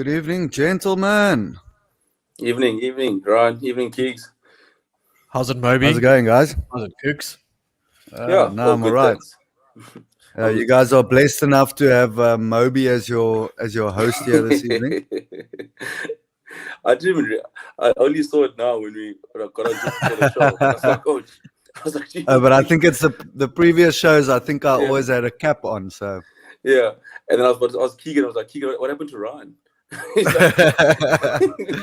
Good evening, gentlemen. Evening, Ron. Evening, Kigs. How's it, Moby? How's it going, guys? How's it, Kooks? Yeah, No, I'm good, alright. thanks. You guys are blessed enough to have Moby as your host here this evening. I didn't even. I only saw it now when we got on for the show. I was like, oh, geez. But I think it's the previous shows. I think I always had a cap on. So yeah. And then I was Keegan. I was like, Keegan, what happened to Ryan?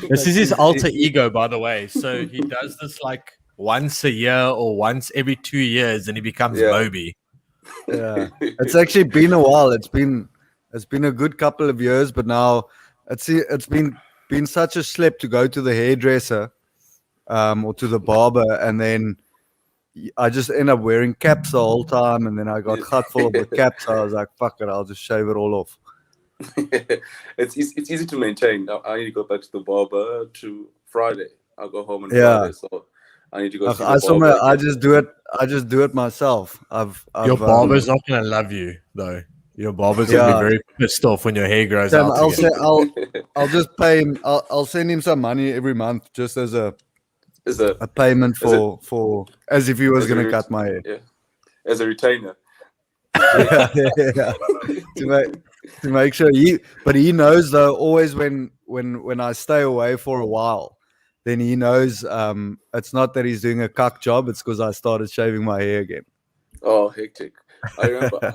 This is his alter ego, by the way. So he does this like once a year or once every 2 years, and he becomes Moby. Yeah, it's actually been a while. It's been a good couple of years, but now it's been such a schlep to go to the hairdresser, or to the barber, and then I just end up wearing caps the whole time, and then I got cut full of the caps. So I was like, fuck it, I'll just shave it all off. It's easy to maintain. I need to go back to the barber to Friday. I'll go home on Friday, so I need to go. I just do it myself. Your barber's not gonna love you though. Your barber's gonna be very pissed off when your hair grows out. I'll just pay him. I'll send him some money every month, just as a payment for as if he was gonna cut my hair. Yeah, as a retainer. Yeah. To make sure he knows though, always when I stay away for a while, then he knows it's not that he's doing a cuck job, it's because I started shaving my hair again. Oh, hectic. I remember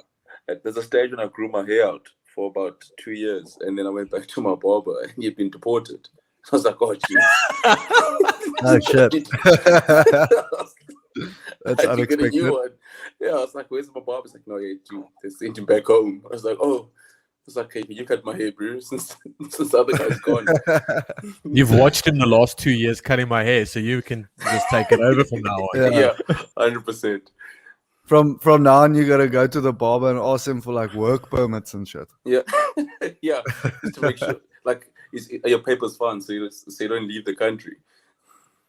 there's a stage when I grew my hair out for about 2 years, and then I went back to my barber and he'd been deported. I was like, oh jeez. Oh shit. That's unexpected. Yeah, I was like, where's my barber? He's like, no, they sent him back home. I was like, oh. I was like, hey, can you cut my hair, bro? Since the other guy's gone. You've watched him the last 2 years cutting my hair, so you can just take it over from now on. Yeah, 100%. From now on, you gotta go to the barber and ask him for like work permits and shit. Yeah, yeah, just to make sure, like, your paper's fine, so you don't leave the country.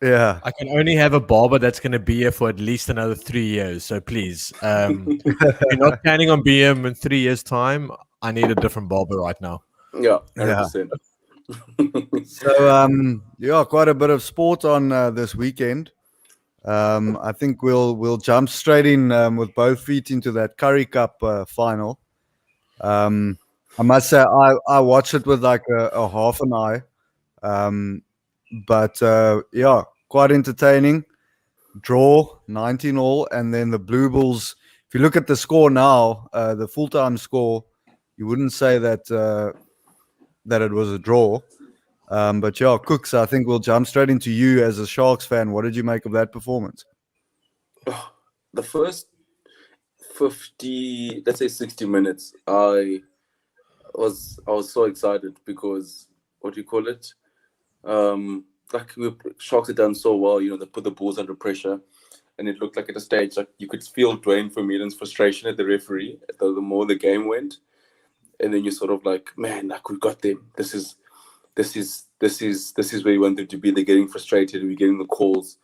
Yeah, I can only have a barber that's going to be here for at least another 3 years. So please, if you're not planning on being here in 3 years' time, I need a different barber right now. Yeah, 100%. So, quite a bit of sport on this weekend. I think we'll jump straight in with both feet into that Curry Cup final. I must say I watched it with like a half an eye, but quite entertaining. Draw 19 all, and then the Blue Bulls. If you look at the score now, the full-time score, you wouldn't say that it was a draw. But Kooks, I think we'll jump straight into you as a Sharks fan. What did you make of that performance? The first 50, let's say 60 minutes, I was so excited because what do you call it? Like Sharks had done so well, they put the Bulls under pressure, and it looked like at a stage like you could feel Dwayne Vermeulen's frustration at the referee the more the game went, and then you're sort of like, man, like we got them. This is where you want them to be. They're getting frustrated, and we're getting the calls.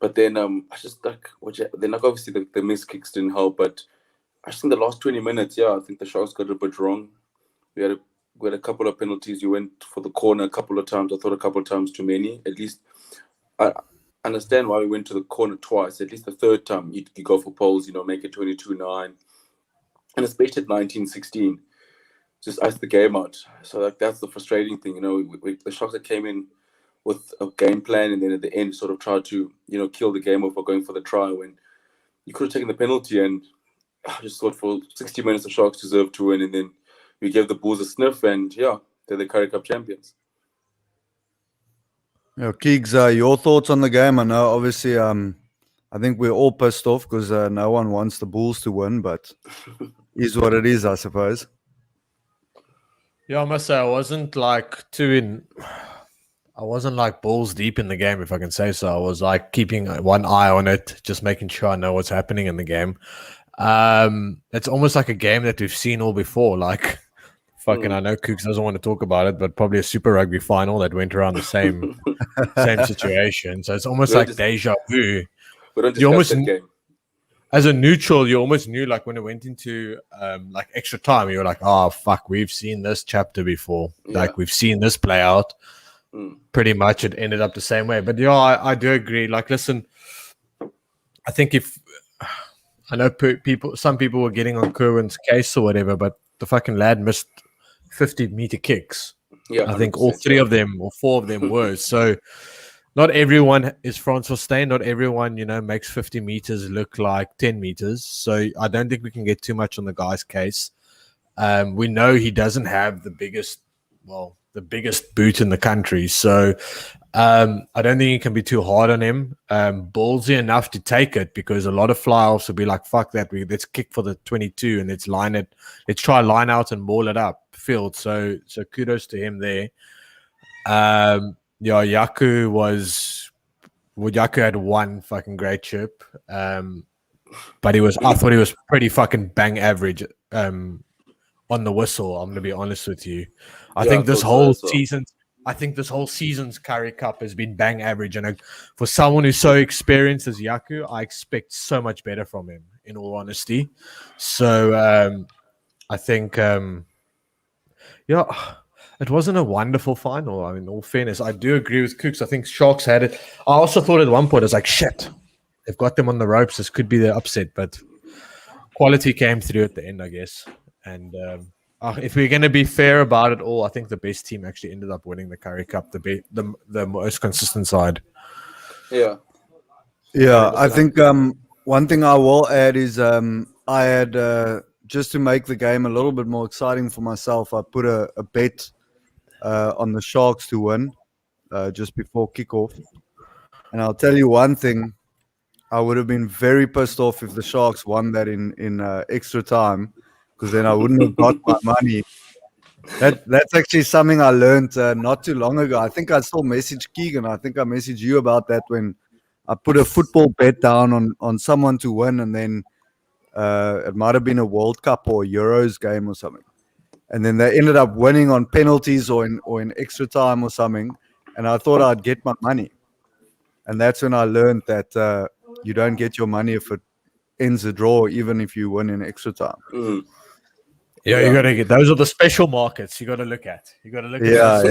But then I just like then like obviously the missed kicks didn't help, but I just think the last 20 minutes, I think the Sharks got a bit wrong. We had a couple of penalties. You went for the corner a couple of times. I thought a couple of times too many. At least I understand why we went to the corner twice. At least the third time you go for poles, make it 22-9. And especially at 19-16, just ice the game out. So like that's the frustrating thing. The Sharks that came in with a game plan, and then at the end sort of tried to, kill the game off by going for the try when you could have taken the penalty. And I just thought for 60 minutes the Sharks deserved to win, and then we gave the Bulls a sniff, and they're the Curry Cup champions. Kigs, your thoughts on the game? I know, obviously, I think we're all pissed off because no one wants the Bulls to win, but is what it is, I suppose. Yeah, I must say I wasn't like balls deep in the game, if I can say so. I was like keeping one eye on it, just making sure I know what's happening in the game. It's almost like a game that we've seen all before, like. Fucking, I know Kooks doesn't want to talk about it, but probably a Super Rugby final that went around the same situation. So it's almost like deja vu. We don't discuss that game. as a neutral, you almost knew, like, when it went into like extra time, you were like, oh fuck, we've seen this chapter before. Yeah. Like, we've seen this play out. Pretty much it ended up the same way. But yeah, I do agree. Like, listen, I think I know some people were getting on Kerwin's case or whatever, but the fucking lad missed 50-meter kicks. Yeah, I think all 3 of them or 4 of them were. So not everyone is Francois Steyn. Not everyone, makes 50 meters look like 10 meters. So I don't think we can get too much on the guy's case. We know he doesn't have the biggest boot in the country. So I don't think you can be too hard on him. Ballsy enough to take it, because a lot of flyoffs will be like, fuck that, let's kick for the 22 and let's try line out and ball it up field. So kudos to him there. Yaku had one fucking great chip. But I thought he was pretty fucking bang average on the whistle. I'm gonna be honest with you. I think this whole season's Curry Cup has been bang average, and for someone who's so experienced as Yaku, I expect so much better from him, in all honesty. So I think it wasn't a wonderful final. I mean, in all fairness, I do agree with Kooks. I think Sharks had it. I also thought at one point, I was like, shit, they've got them on the ropes. This could be the upset, but quality came through at the end, I guess. And if we're going to be fair about it all, I think the best team actually ended up winning the Curry Cup, the most consistent side. Yeah. Yeah, I think one thing I will add is I had, just to make the game a little bit more exciting for myself, I put a bet on the Sharks to win just before kickoff. And I'll tell you one thing, I would have been very pissed off if the Sharks won that in extra time, because then I wouldn't have got my money. That's actually something I learned not too long ago. I think I still messaged Keegan. I think I messaged you about that when I put a football bet down on someone to win, and then it might have been a World Cup or a Euros game or something. And then they ended up winning on penalties or in extra time or something. And I thought I'd get my money. And that's when I learned that you don't get your money if it ends a draw, even if you win in extra time. Mm. Yeah, you got to get those are the special markets you got to look at. You got to look at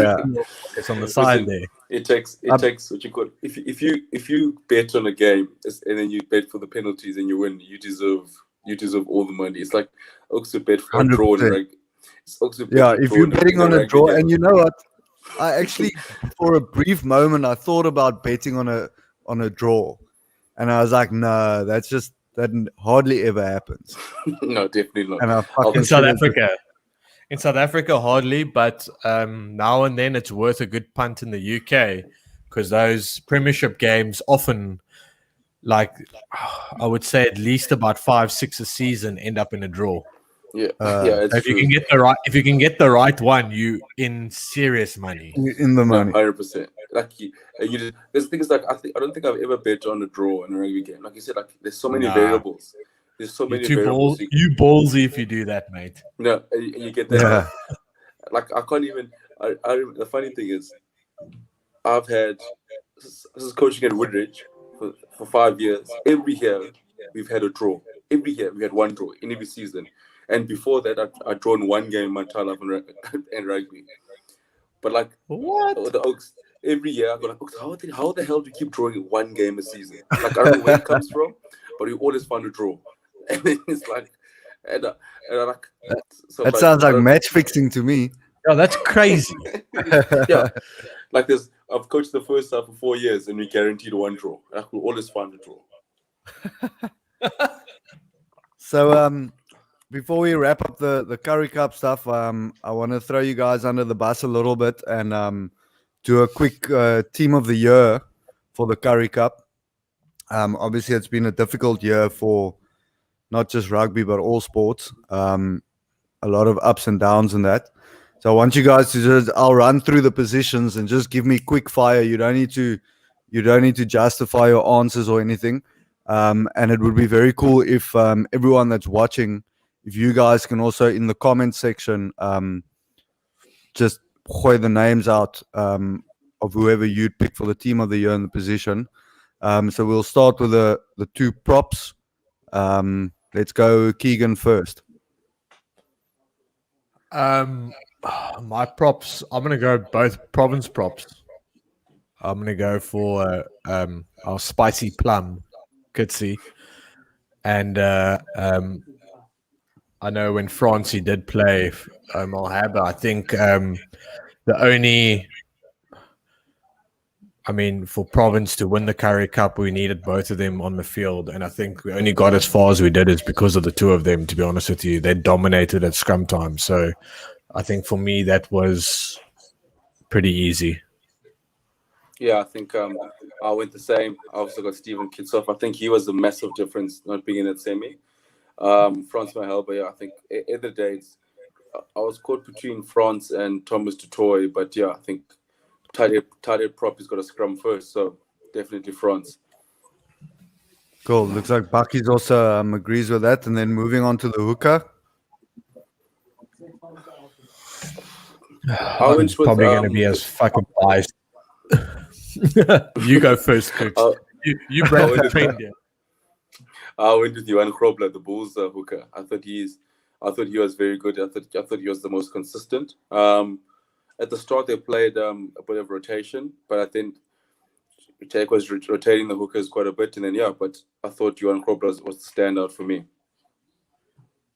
it's on the side there. It takes what you call if you bet on a game and then you bet for the penalties and you win, you deserve all the money. It's like also bet for 100%. A draw. If you're betting on a draw, and you know what, I actually for a brief moment I thought about betting on a draw, and I was like, no, that hardly ever happens. No, definitely not. And in South Africa, hardly. But now and then, it's worth a good punt in the UK, because those Premiership games often, like I would say, at least about 5-6 a season end up in a draw. Yeah, if you can get the right one, you in serious money. In the money, 100%. Like there's things like I don't think I've ever bet on a draw in a rugby game. Like you said, like there's so many variables. There's so many variables. You ballsy if you do that, mate. No, and you get that. Yeah. Like I can't even. The funny thing is, I've had this is coaching at Woodridge for 5 years. Every year we've had a draw. Every year we had one draw in every season. And before that, I'd drawn one game my entire life in rugby. But like what? The Oaks, every year I go like, Oaks, how the hell do you keep drawing one game a season? Like I don't know where it comes from, but we always find a draw. And then it's like, and I like. So that sounds like match fixing to me. Oh, that's crazy. Yeah, like this. I've coached the first half for 4 years, and we guaranteed one draw. Like we'll always find a draw. So before we wrap up the Curry Cup stuff, I want to throw you guys under the bus a little bit and do a quick team of the year for the Curry Cup. Obviously, it's been a difficult year for not just rugby, but all sports. A lot of ups and downs in that. So I want you guys to I'll run through the positions and just give me quick fire. You don't need to justify your answers or anything. And it would be very cool if everyone that's watching, if you guys can also in the comment section just hoy the names out of whoever you'd pick for the team of the year in the position. So we'll start with the two props. Let's go Keegan first. My props. I'm gonna go both province props. I'm gonna go for our spicy plum, Kooks. And I know when France he did play Malhaba, I think the only, I mean, for Province to win the Curry Cup, we needed both of them on the field. And I think we only got as far as we did is because of the two of them, to be honest with you. They dominated at scrum time. So I think for me, that was pretty easy. Yeah, I think I went the same. I also got Stephen Kitsoff. I think he was a massive difference not being in that semi. France Mahelba, yeah, I think at the days I was caught between France and Thomas Dutoy, but yeah, I think tight head prop has got a scrum first, so definitely France. Cool. Looks like Bucky's also agrees with that. And then moving on to the hooker. I'm probably going to be as fucking biased. You go first, Kooks. You break the trend here. I went with Johan Krobler, the Bulls hooker. I thought he was very good. I thought he was the most consistent. At the start, they played a bit of rotation, but I think Jake was rotating the hookers quite a bit. And then, yeah, but I thought Johan Krobler was the standout for me.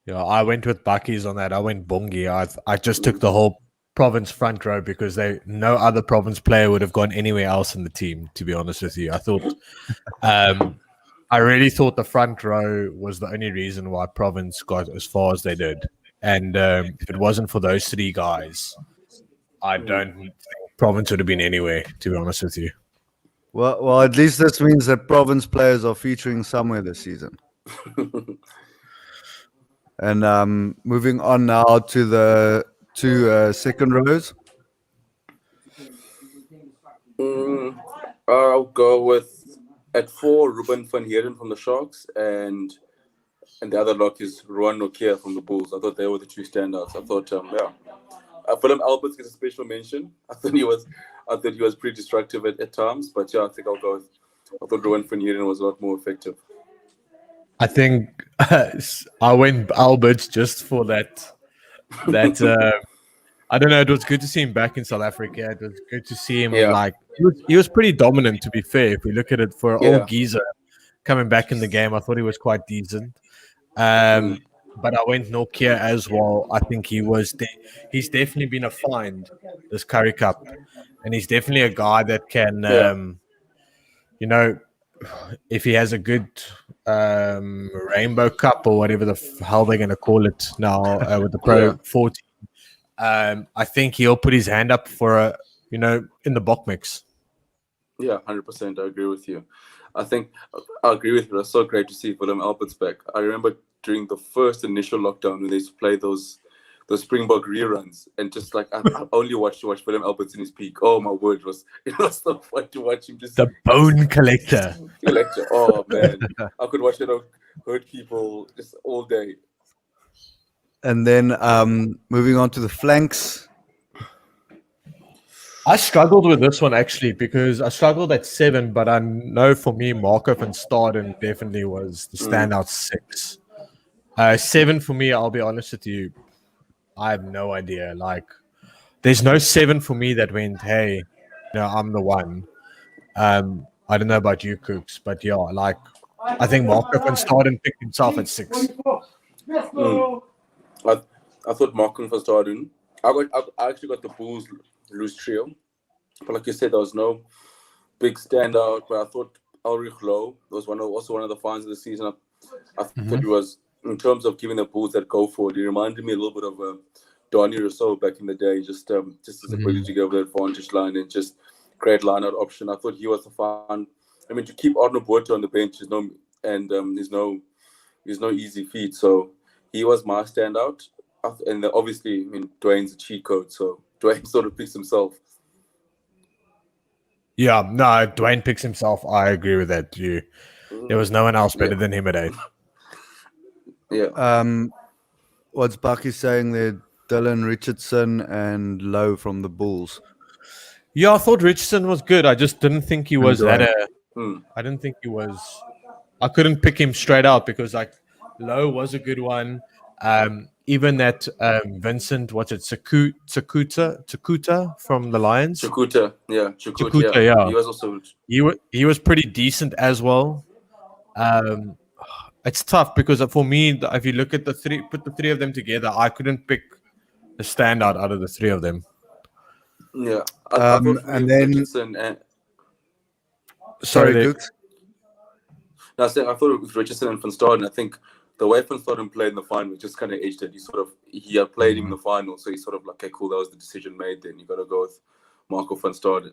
Yeah, I went with Bucky's on that. I went Bungie. I just took the whole province front row because no other province player would have gone anywhere else in the team, to be honest with you. I thought I really thought the front row was the only reason why province got as far as they did. And if it wasn't for those three guys, I don't think province would have been anywhere, to be honest with you. Well, at least this means that province players are featuring somewhere this season. And moving on now to the two second rows. I'll go with at 4 Ruben van Heerden from the Sharks and the other lock is Rowan Nokia from the Bulls. I thought they were the two standouts. I thought Willem Alberts gets a special mention. I thought he was pretty destructive at times, but yeah, I think I'll go with. I thought Rowan van Heerden was a lot more effective. I think I went Alberts just for that. I don't know. It was good to see him back in South Africa. It was good to see him. Like he was pretty dominant, to be fair. If we look at it for an old geezer coming back in the game, I thought he was quite decent. But I went Nokia as well. I think he's definitely been a find this Curry Cup, and he's definitely a guy that can, if he has a good Rainbow Cup or whatever the hell they're going to call it now with the Pro 14. I think he'll put his hand up for in the Bok mix. Yeah, 100%. I agree with you. I think I agree with you. It's so great to see Willem Alberts back. I remember during the first initial lockdown when they used to play those Springbok reruns, and just like I only watched Willem Alberts in his peak. Oh my word, it was so fun to watch him just the bone collector. Oh man, I could watch it hurt people just all day. And then moving on to the flanks. I struggled with this one actually because I struggled at 7, but I know for me Markov and Staden definitely was the standout 6. 7 for me, I'll be honest with you, I have no idea. Like, there's no 7 for me that went, hey, I'm the one. I don't know about you, Kooks, but yeah, like I think Markov and Staden picked himself at 6. I thought Markov for Staden. I actually got the Bulls loose trio, but like you said, there was no big standout. But I thought Ulrich Lowe was also one of the finds of the season. I thought he was, in terms of giving the Bulls that go forward, he reminded me a little bit of Donny Rousseau back in the day, just his ability to go over the advantage line and just create line-out option. I thought he was the fun. I mean, to keep Arno Boerta on the bench is no easy feat. So he was my standout. And obviously, I mean, Dwayne's a cheat code, so Dwayne sort of picks himself. Yeah, no, Dwayne picks himself. I agree with that. There was no one else better than him at 8. Yeah. What's Bucky saying there? Dylan Richardson and Lowe from the Bulls. Yeah, I thought Richardson was good. I just didn't think he was I didn't think he was I couldn't pick him straight out because like Lowe was a good one. Even that Vincent, what's it, Tsakuta from the Lions. Chukuta, Chukuta, yeah. He was also. He was pretty decent as well. It's tough because for me, if you look at put the three of them together, I couldn't pick a standout out of the three of them. Yeah, I thought and then Richardson and sorry, Kooks. I thought it was Richardson and Van Staden. I think the way Van Staden played in the final just kind of edged it. He had played him in the final, so he's sort of like, okay, cool, that was the decision made. Then you got to go with Marco Van Staden.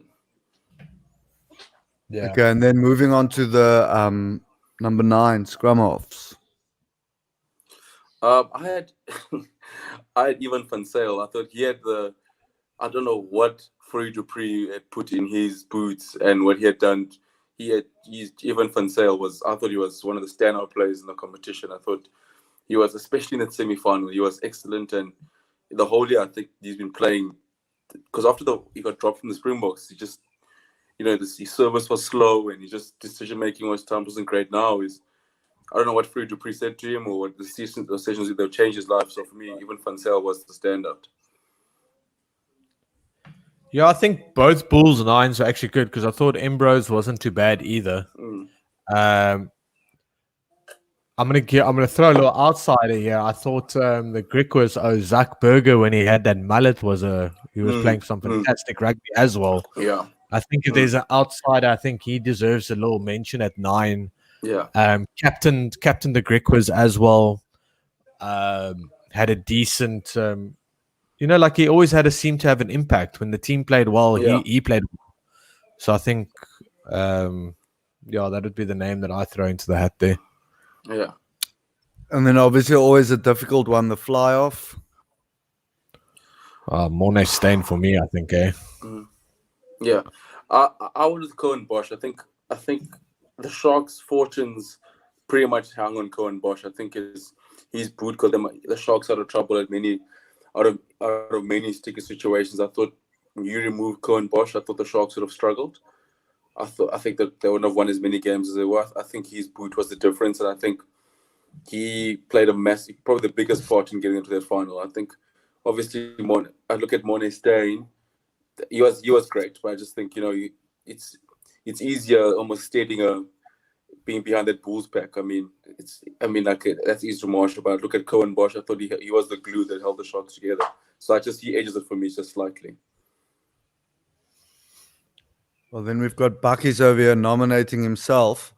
Yeah. Okay, and then moving on to the number 9 scrumoffs. I had Ivan Van Sale. I thought he had I don't know what Free Dupree had put in his boots and what he had done. Ivan Van Sale I thought he was one of the standout players in the competition. I thought he was, especially in the semi-final, he was excellent. And the whole year, I think he's been playing, because after he got dropped from the Springboks, he just, his service was slow and decision-making wasn't great. Now I don't know what Free Dupree said to him or what the sessions they'll change his life. So for me, Ivan Van Sale was the standout. Yeah, I think both Bulls 9s are actually good because I thought Ambrose wasn't too bad either. I'm gonna throw a little outsider here. I thought the Griquas Zach Berger, when he had that mullet, he was playing some fantastic rugby as well. Yeah, I think if there's an outsider, I think he deserves a little mention at 9. Yeah, captain the Griquas as well. Had a decent. Like he always seemed to have an impact when the team played well. Yeah. He played well. So I think, that would be the name that I throw into the hat there. Yeah. And then obviously always a difficult one, the fly-off. Mornay Stain for me, I think, eh? Yeah. I would with Cohen Bosch. I think the Sharks' fortunes pretty much hang on Cohen Bosch. I think his boot got them the Sharks out of trouble out of many sticky situations. I thought you remove Cohen Bosch, I thought the Sharks would have struggled. I think that they wouldn't have won as many games as they were. I think his boot was the difference, and I think he played probably the biggest part in getting into that final. I think obviously I look at Mornay Steyn, he was great, but I just think it's easier almost being behind that Bulls pack. That's easy to marshal, but look at Cohen Bosch. I thought he was the glue that held the Sharks together. So he edges it for me just slightly. Well, then we've got Bucky's over here nominating himself.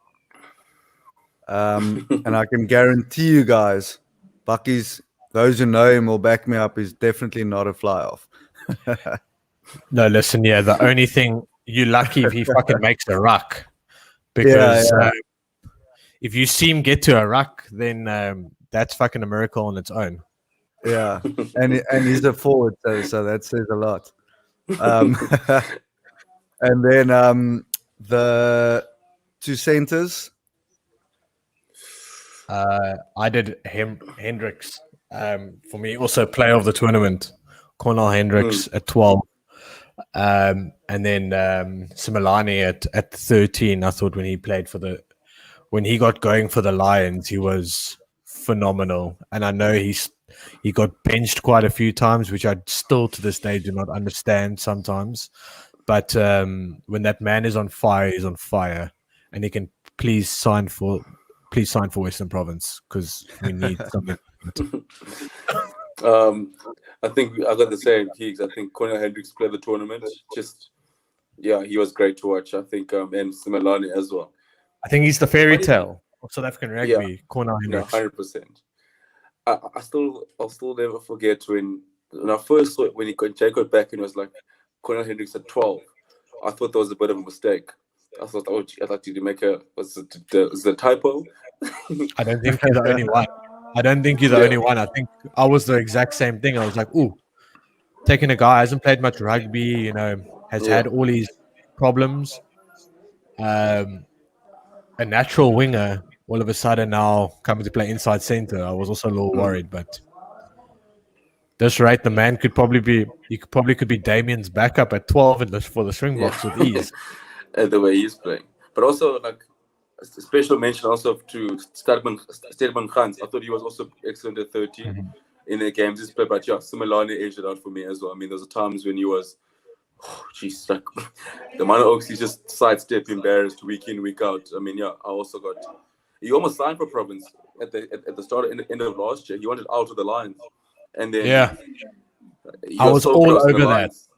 And I can guarantee you guys, Bucky's, those who know him will back me up, is definitely not a fly-off. No, listen, the only thing, you're lucky if he fucking makes a ruck. Because if you see him get to a ruck, then that's fucking a miracle on its own. Yeah, and he's a forward, so that says a lot. And then the 2 centers. I did Hendricks. For me, also player of the tournament, Cornel Hendricks at 12. And then Similani at 13. I thought when he played when he got going for the Lions, he was phenomenal. And I know he got benched quite a few times, which I still to this day do not understand sometimes. But when that man is on fire, he's on fire, and he can please sign for Western Province because we need something. I think I got the same Kigs. I think Cornel Hendricks played the tournament. He was great to watch. I think and Similani as well. I think he's the fairy tale of South African rugby. Cornel Hendricks. 100%. I'll still never forget when I first saw it when Jake got back and it was like Cornel Hendricks at 12. I thought that was a bit of a mistake. I thought, did you make was it a typo? I don't think you're the only one. I think I was the exact same thing. I was like, ooh, taking a guy hasn't played much rugby, has had all these problems. A natural winger, all of a sudden now coming to play inside center. I was also a little worried, but this rate, the man could probably be Damien's backup at 12 for the Springboks with ease. The way he's playing, but also A special mention also to Stedman Khans. I thought he was also excellent at 13 in the games he's played. But yeah, Simelane edged it out for me as well. I mean, there was times when he was, jeez, like the amount of Oaks he just sidestep embarrassed week in, week out. I mean, yeah, I also got. He almost signed for Province at the start end of last year. He wanted out of the Lions, and then I was so all close to the over that. Lions.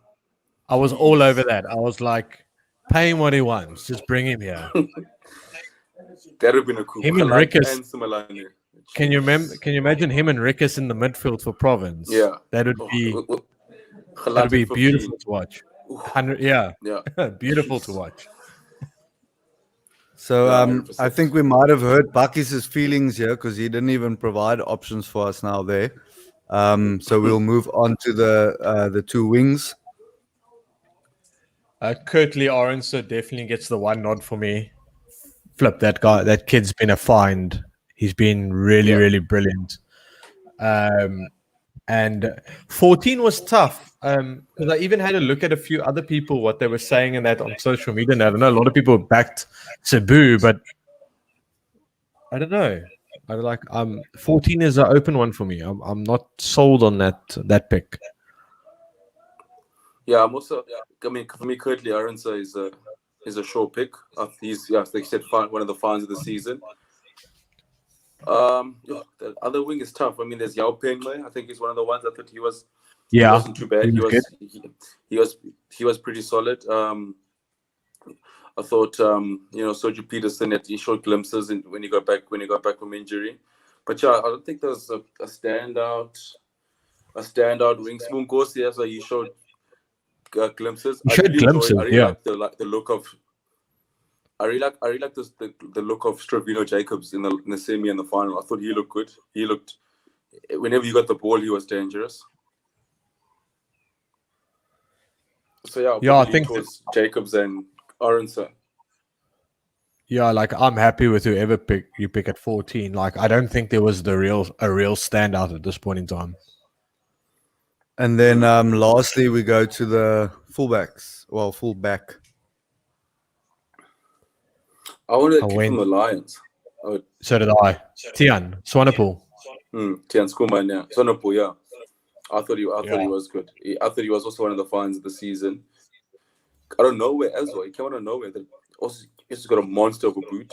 I was all over that. I was like, pay him what he wants. Just bring him here. That would have been a cool. Him and Rickers. And Simelane. Can you imagine him and Rickers in the midfield for Province? Yeah, that would be beautiful to watch. 100, yeah, beautiful to watch. So I think we might have hurt Bucky's feelings here because he didn't even provide options for us now there. So we'll move on to the two wings. Curtly Orense definitely gets the one nod for me. Flip, that guy, that kid's been a find. He's been really, really brilliant. And 14 was tough because I even had a look at a few other people, what they were saying and that on social media. And I don't know, a lot of people backed Cebu, but I don't know. 14 is an open one for me. I'm not sold on that pick. Yeah, I'm also. I mean, for me, Curtly Orense is a sure pick. He's like you said, one of the finds of the season. The other wing is tough. I mean, there's Yao Pengme. I think he's one of the ones. I thought he was. Yeah, he wasn't too bad. He was pretty solid. I thought Soju Peterson. He showed glimpses when he got back from injury. But yeah, I don't think there's a standout wing. Spoon Gosi, so he showed glimpses. I really like the look of. I really like the look of Stravino Jacobs in the semi and the final. I thought he looked good. He looked, whenever you got the ball, he was dangerous. So yeah, I think towards Jacobs and Orense. Yeah, like I'm happy with whoever you pick at 14. Like I don't think there was a real standout at this point in time. And then lastly, we go to the fullbacks. Well, fullback. I wanted to kick from the Lions. So did I. Tian Swanepoel. Tian Skuman, yeah. Swanepoel, yeah. I thought he was good. I thought he was also one of the finds of the season. Out of nowhere as well. He came out of nowhere. Also, he's got a monster of a boot.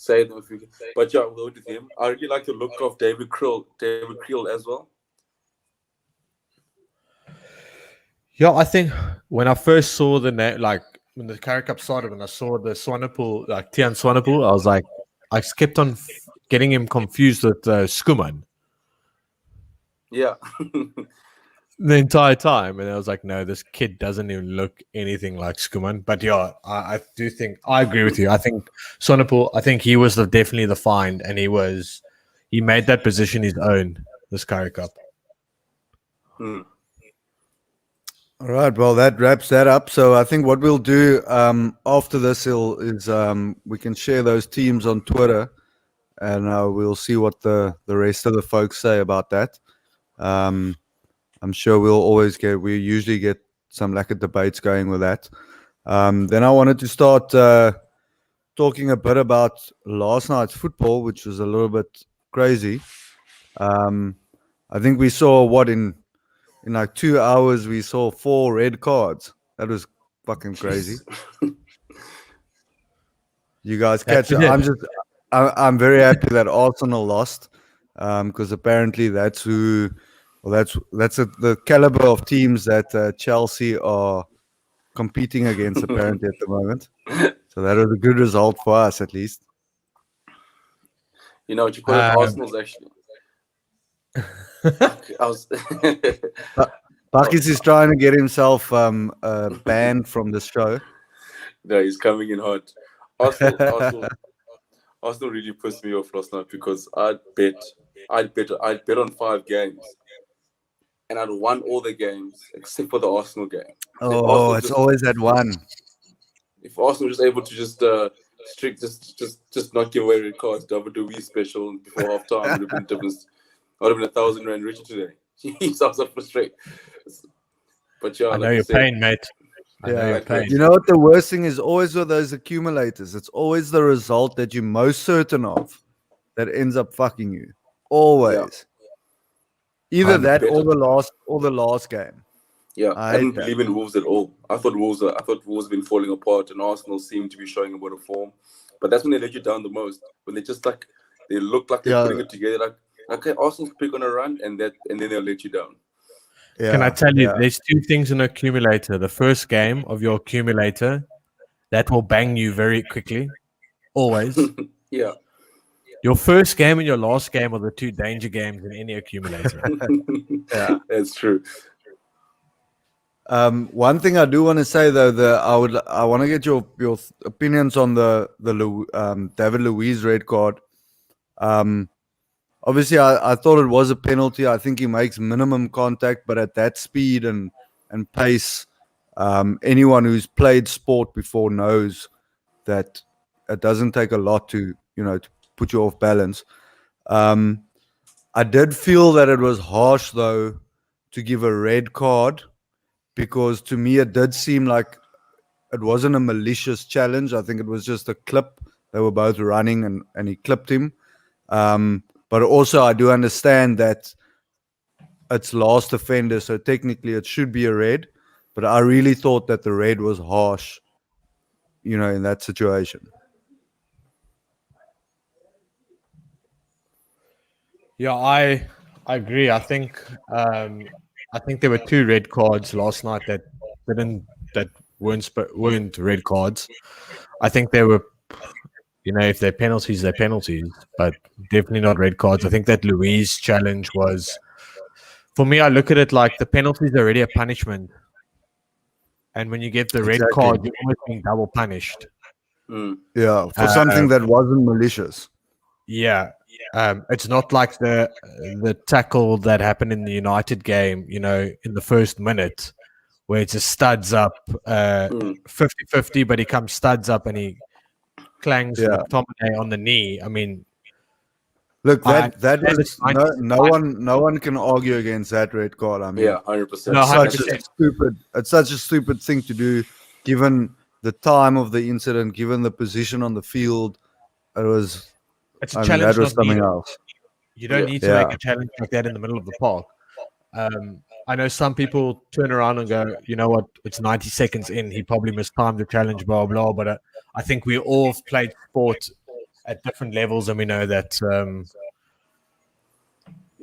But yeah, we'll go with him. I really like the look of David Krill as well. Yeah, I think when I first saw the name, like when the Currie Cup started, when I saw the Swanepoel, like Tian Swanepoel, I was like, I kept on getting him confused with Skuman. Yeah. The entire time. And I was like, no, this kid doesn't even look anything like Skuman. But yeah, I do think, I agree with you. I think Swanepoel, I think he was definitely the find, and he made that position his own, this Currie Cup. All right, well, that wraps that up. So I think what we'll do after this is we can share those teams on Twitter, and we'll see what the rest of the folks say about that. I'm sure we usually get some debates going with that. Then I wanted to start talking a bit about last night's football, which was a little bit crazy. I think we saw in like 2 hours, we saw 4 red cards. That was fucking crazy. You guys catch it? I'm very happy that Arsenal lost because apparently that's the caliber of teams that Chelsea are competing against apparently at the moment. So that was a good result for us at least. You know what you call it? Arsenal's actually. Buckys is trying to get himself banned from the show. No, he's coming in hot. Arsenal really pissed me off last night because I'd bet on 5 games, and I'd won all the games except for the Arsenal game. Oh, it's always that one. If Arsenal was able to just not give away red cards, double the wee special before half time, would have been different. I would have been 1,000 rand richer today. Jeez, I was so frustrated. But yeah, I know your pain, mate. I know your pain. You know what the worst thing is always with those accumulators? It's always the result that you're most certain of that ends up fucking you. Always. Either I'm that or the last game. Yeah, I I hate didn't that. believe in Wolves at all. I thought Wolves have been falling apart, and Arsenal seemed to be showing a bit of form. But that's when they let you down the most. When they just they look like they're putting it together. Like, okay, Arsenal's pick on a run, and then they'll let you down. Yeah, Can I tell you, there's two things in an accumulator. The first game of your accumulator, that will bang you very quickly. Always. Yeah. Your first game and your last game are the two danger games in any accumulator. Yeah. That's true. One thing I do want to say though, I want to get your opinions on the David Luiz red card. Obviously, I thought it was a penalty. I think he makes minimum contact, but at that speed and pace, anyone who's played sport before knows that it doesn't take a lot to put you off balance. I did feel that it was harsh though to give a red card, because to me it did seem like it wasn't a malicious challenge. I think it was just a clip. They were both running and he clipped him. But also I do understand that it's last offender, so technically it should be a red. But I really thought that the red was harsh, in that situation. Yeah, I agree. I think there were two red cards last night that weren't red cards. I think they were, if they're penalties, they're penalties, but definitely not red cards. I think that Luiz challenge was, for me, I look at it like the penalties are already a punishment, and when you get the red card, you're almost being double punished. Yeah, for something that wasn't malicious. Yeah. It's not like the tackle that happened in the United game, in the first minute, where it just studs up 50-50, but he comes studs up and he clangs McTominay on the knee. I mean, look, that was no one can argue against that red card. I mean, 100%. No, 100%. It's such a stupid thing to do, given the time of the incident, given the position on the field. It's a challenge. That was something else. You don't need to make a challenge like that in the middle of the park. I know some people turn around and go, you know what, it's 90 seconds in. He probably mistimed the challenge, blah, blah. But I think we all have played sport at different levels, and we know that,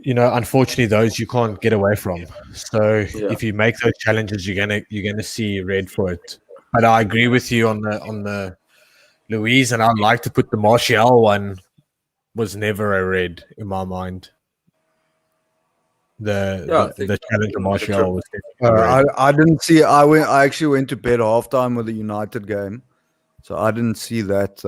unfortunately, those you can't get away from. So if you make those challenges, you're gonna see red for it. But I agree with you on the Luiz, and I'd like to put the Martial one was never a red in my mind. The challenge of Martial was definitely a red. I didn't see. I actually went to bed halftime with the United game, so I didn't see that.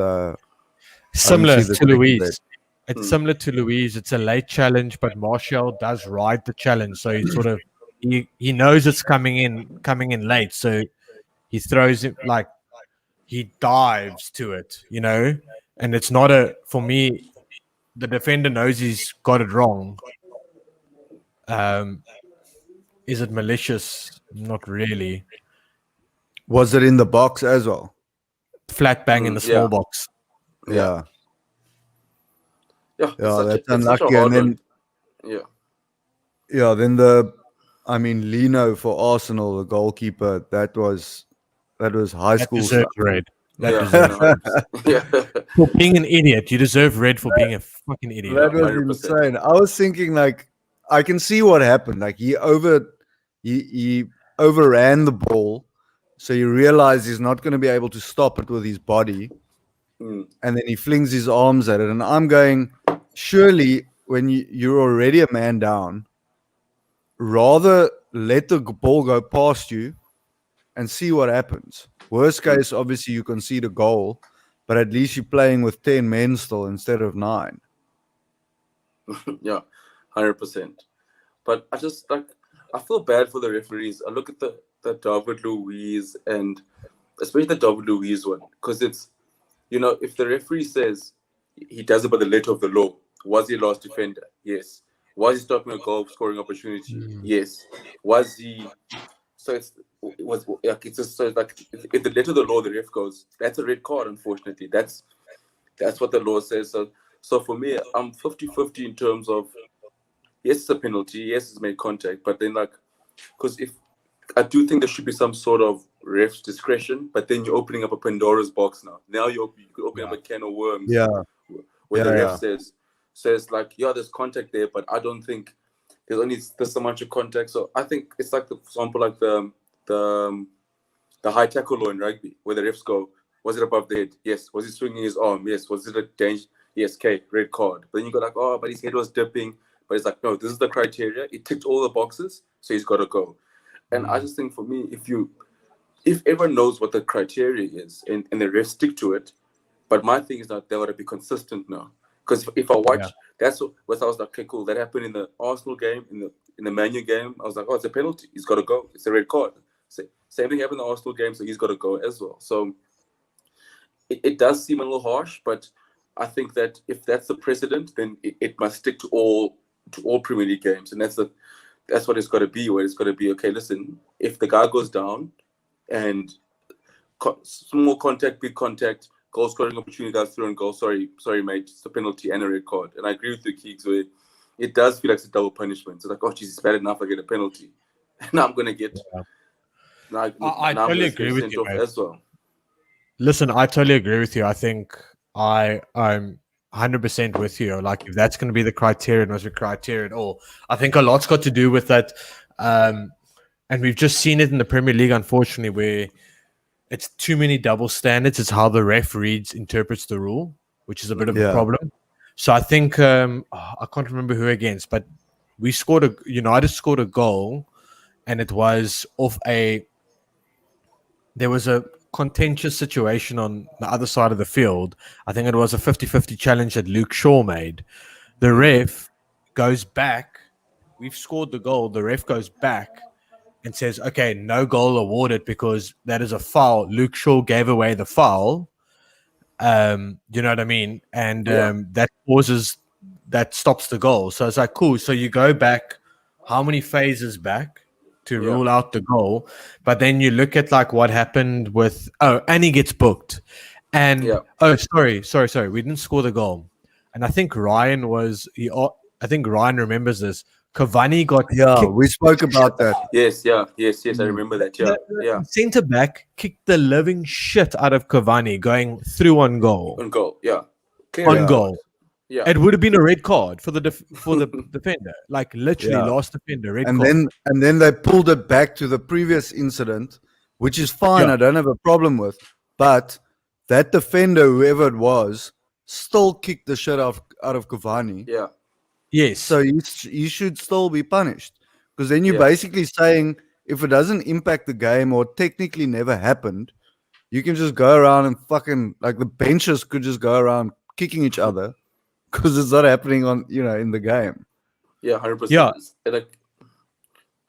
Similar to Luiz. It's similar to Luiz. It's a late challenge, but Martial does ride the challenge, so he sort of he knows it's coming in late, so he throws it like he dives to it, and it's not for me. The defender knows he's got it wrong. Is it malicious? Not really. Was it in the box as well? Flat bang in the small box. Yeah. Yeah, that's unlucky. And then, then Lino for Arsenal, the goalkeeper, that was high school stuff. Red. For being an idiot, you deserve red for being a fucking idiot. That was 100%. Insane. I was thinking, I can see what happened. He overran the ball, so he realized he's not going to be able to stop it with his body, and then he flings his arms at it. And I'm going, surely when you're already a man down, rather let the ball go past you and see what happens. Worst case, obviously, you concede a goal, but at least you're playing with 10 men still instead of 9. Yeah, 100%. But I just I feel bad for the referees. I look at the David Luiz, and especially the David Luiz one, because it's, if the referee says he does it by the letter of the law, was he a last defender? Yes. Was he stopping a goal scoring opportunity? Yes. Was he? So it was like it's just so like if the letter of the law, the ref goes, that's a red card. Unfortunately, that's what the law says. So for me, I'm 50-50 in terms of yes, it's a penalty, yes, it's made contact, but then like because if I do think there should be some sort of ref's discretion, but then you're opening up a Pandora's box now. Now you could open up a can of worms. Yeah. Where the ref says like, yeah, there's contact there, but I don't think there's only this much of contact. So I think it's like, for example, like the high tackle law in rugby, where the refs go, was it above the head? Yes. Was he swinging his arm? Yes. Was it a danger? Yes. Okay, red card. But then you go like, oh, but his head was dipping. But it's like, no, this is the criteria. It ticked all the boxes, so he's got to go. And I just think for me, if everyone knows what the criteria is and the refs stick to it, but my thing is that they got to be consistent now. Because if I watch, that's what I was like, okay, cool. That happened in the Arsenal game, in the Man U game. I was like, oh, it's a penalty. He's got to go. It's a red card. Same thing happened in the Arsenal game, so he's got to go as well. So it does seem a little harsh, but I think that if that's the precedent, then it must stick to all Premier League games, and that's what it's got to be. Where it's got to be, okay, listen, if the guy goes down and small contact, big contact, goal scoring opportunity, guys through and goal. Sorry, mate, it's a penalty and a red card. And I agree with the Kigs where it does feel like it's a double punishment. It's like, oh, geez, it's bad enough I get a penalty, and now I'm gonna get. I totally agree with you as well. Listen, I totally agree with you. I think I'm 100% with you. Like, if that's going to be the criterion, was the criteria at all? I think a lot's got to do with that. And we've just seen it in the Premier League, unfortunately, where it's too many double standards. It's how the ref interprets the rule, which is a bit of a problem. So I think, I can't remember who against, but United scored a goal, and it was there was a contentious situation on the other side of the field. I think it was a 50-50 challenge that Luke Shaw made. The ref goes back. We've scored the goal. The ref goes back and says, okay, no goal awarded because that is a foul. Luke Shaw gave away the foul. You know what I mean? And that stops the goal. So it's like, cool. So you go back how many phases back to rule out the goal, but then you look at like what happened with and he gets booked, and sorry, we didn't score the goal, and I think Ryan remembers this. Cavani got kicked. We spoke about that. Yes, I remember that. Centre back kicked the living shit out of Cavani going through on goal. Goal. Yeah, it would have been a red card for the defender, like literally last defender. Red card. And then they pulled it back to the previous incident, which is fine. I don't have a problem with, but that defender, whoever it was, still kicked the shit out of Cavani. Yeah. Yes. So you should still be punished, because then you're basically saying if it doesn't impact the game or technically never happened, you can just go around and fucking like the benches could just go around kicking each other. Because it's not happening in the game. Yeah, 100%. Yeah,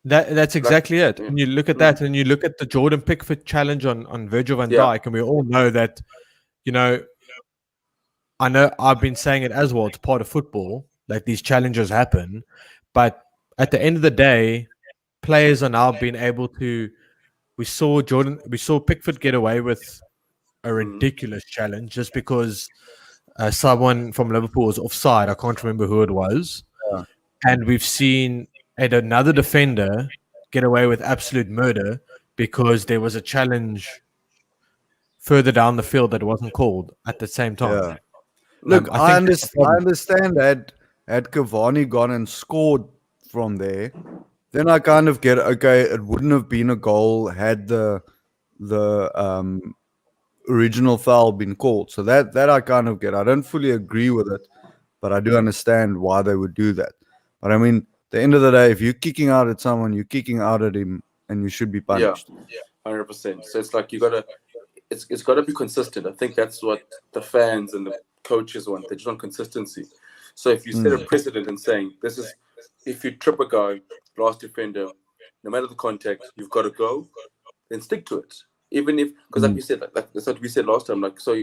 that's exactly it. And you look at that, and you look at the Jordan Pickford challenge on Virgil van Dijk, and we all know that. I know I've been saying it as well. It's part of football. Like, these challenges happen, but at the end of the day, players are now being able to. We saw Pickford get away with a ridiculous challenge just because. Someone from Liverpool was offside. I can't remember who it was. Yeah. And we've seen another defender get away with absolute murder because there was a challenge further down the field that wasn't called at the same time. Yeah. Look, I understand that had Cavani gone and scored from there, then I kind of get, okay, it wouldn't have been a goal had the original foul been called. So that I kind of get. I don't fully agree with it, but I do understand why they would do that. But I mean, at the end of the day, if you're kicking out at someone, you're kicking out at him, and you should be punished. Yeah, 100%. So it's like it's gotta be consistent. I think that's what the fans and the coaches want. They just want consistency. So if you set a precedent and saying this is, if you trip a guy, last defender, no matter the contact, you've got to go, then stick to it. Even if, because like you said, like that's what we said last time. Like, so